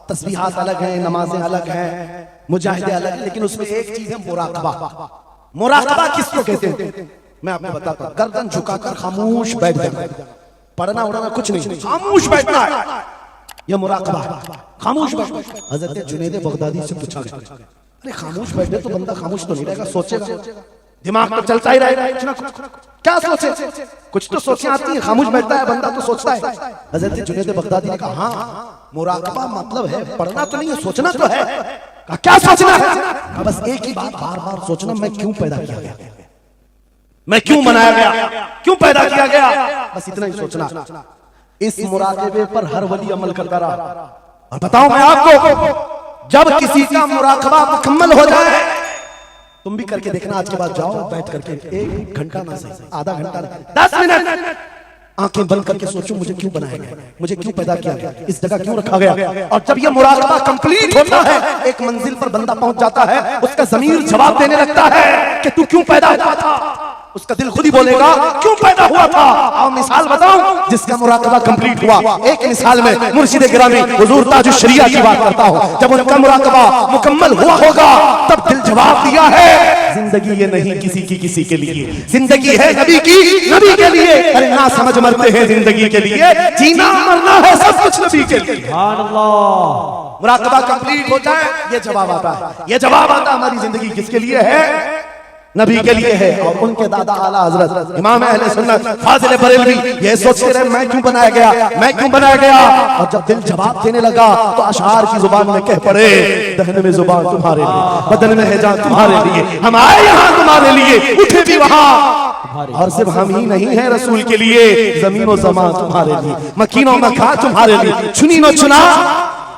तस्बीहात अलग हैं, नमाजें अलग हैं, मुजाहिदे अलग हैं, लेकिन उसमें एक चीज है मुराकबा। मुराकबा किसको कहते हैं मैं आपको बताता हूं। गर्दन झुकाकर खामोश बैठ जाना, पढ़ना उड़ना कुछ नहीं, खामोश बैठना है, यह मुराकबा है। खामोश बैठना। हजरत जुनैद बगदादी से पूछा गया, अरे खामोश बैठे तो बंदा खामोश तो नहीं रहेगा, सोचेगा, दिमाग तो चलता ही रहेगा कुछ ना कुछ, क्या सोचे, कुछ तो सोचें आती है। खामोश बैठता है बंदा तो सोचता है। हजरत जुनैद बगदादी ने कहा हाँ, मुराकबा मतलब है पढ़ना तो नहीं है, सोचना तो है। कहा क्या सोचना है? बस एक ही बात बार बार सोचना, मैं क्यों पैदा किया गया, मैं क्यों बनाया गया, क्यों पैदा किया गया, बस इतना ही सोचना। इस मुराकबे पर हर वली अमल करता रहा। और बताओ मैं आपको, जब किसी का मुराकबा मुकम्मल हो जाए, तुम भी करके देखना, आज के बाद जाओ बैठ करके 1 घंटा ना सही, आधा घंटा, 10 मिनट आंखें बंद करके सोचो, मुझे क्यों बनाया गया, मुझे क्यों पैदा किया गया, इस जगह क्यों रखा गया। और जब ये मुराकबा कंप्लीट होता है, एक मंजिल पर बंदा पहुंच जाता है, उसका ज़मीर जवाब देने लगता है कि तू क्यों पैदा हुआ था। उसका दिल खुद ही बोलेगा क्यों पैदा हुआ था। और मिसाल बताऊं जिसका मुराकबा कंप्लीट हुआ, एक मिसाल में मुर्शिद गिरामी हुजूर ताजुश शरिया की बात करता हूं। जब उनका मुराकबा मुकम्मल हुआ होगा, तब दिल जवाब दिया है, जिंदगी ये नहीं किसी के लिए, जिंदगी है नबी की, नबी के लिए। अरे ना समझ मरते हैं जिंदगी के लिए, जीना मरना है सब कुछ नबी के लिए। सुभान अल्लाह। मुराकबा कंप्लीट हो जाए, ये जवाब आता है, ये जवाब आता है, हमारी जिंदगी किसके लिए है, नबी के लिए है। और उनके दादा आला हजरत इमाम अहले सुन्नत फाजिल बरेलवी ये सोचते रहे मैं क्यों बनाया गया, मैं क्यों बनाया गया। और जब दिल जवाब देने लगा तो अशआर की जुबान में कह पड़े, दहन में जुबान तुम्हारे लिए, बदन में है जान तुम्हारे लिए, हम आए यहाँ तुम्हारे लिए, उठे भी वहाँ। और सिर्फ हम ही नहीं है रसूल के लिए, जमीन व ज़मान तुम्हारे लिए, मकीनो मखा तुम्हारे लिए, चुनी नो चुना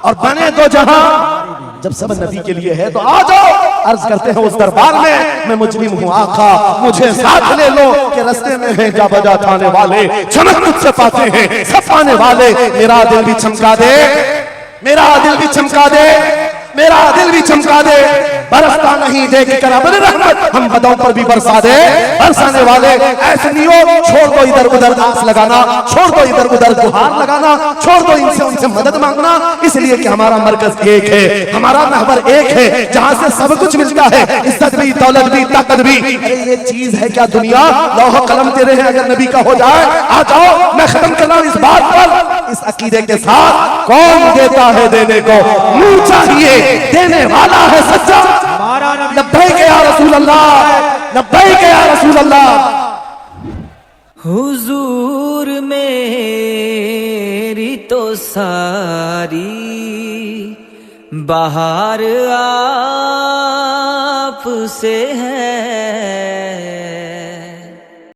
और बने दो जहां। जब सब नबी के लिए है तो आ जाओ, अर्ज करते हैं उस दरबार में, मैं मुजरिम हूँ आका मुझे साथ ले लो, कि रास्ते में है जा बजा थाने वाले, चमक मुझसे पाते हैं सब पाने वाले। मेरा दिल भी चमका दे, मेरा दिल भी चमका दे, मेरा दिल भी चमका दे, बरसता नहीं देख कर अपने रहमत हम बदों पर भी बरसा दे। बरसाने वाले ऐसे नहीं हो, छोड़ दो इधर उधर आस लगाना, छोड़ दो इधर उधर गुहार लगाना, छोड़ दो इनसे उनसे मदद मांगना, इसलिए कि हमारा मरकज एक है, हमारा महवर एक है, जहां से सब कुछ मिलता है, इज्जत भी, दौलत भी, ताकत भी। अरे ये चीज है क्या दुनिया, लौह कलम तेरे हैं अगर नबी का हो जाए। आ जाओ, मैं खत्म कर रहा हूं इस बात पर, इस अकीदे के साथ, कौन देता है देने को, मुंह चाहिए देने वाला है सच्चा। लब्बैक या रसूल अल्लाह, लब्बैक या रसूल अल्लाह। हुजूर मेरी तो सारी बहार आप से है।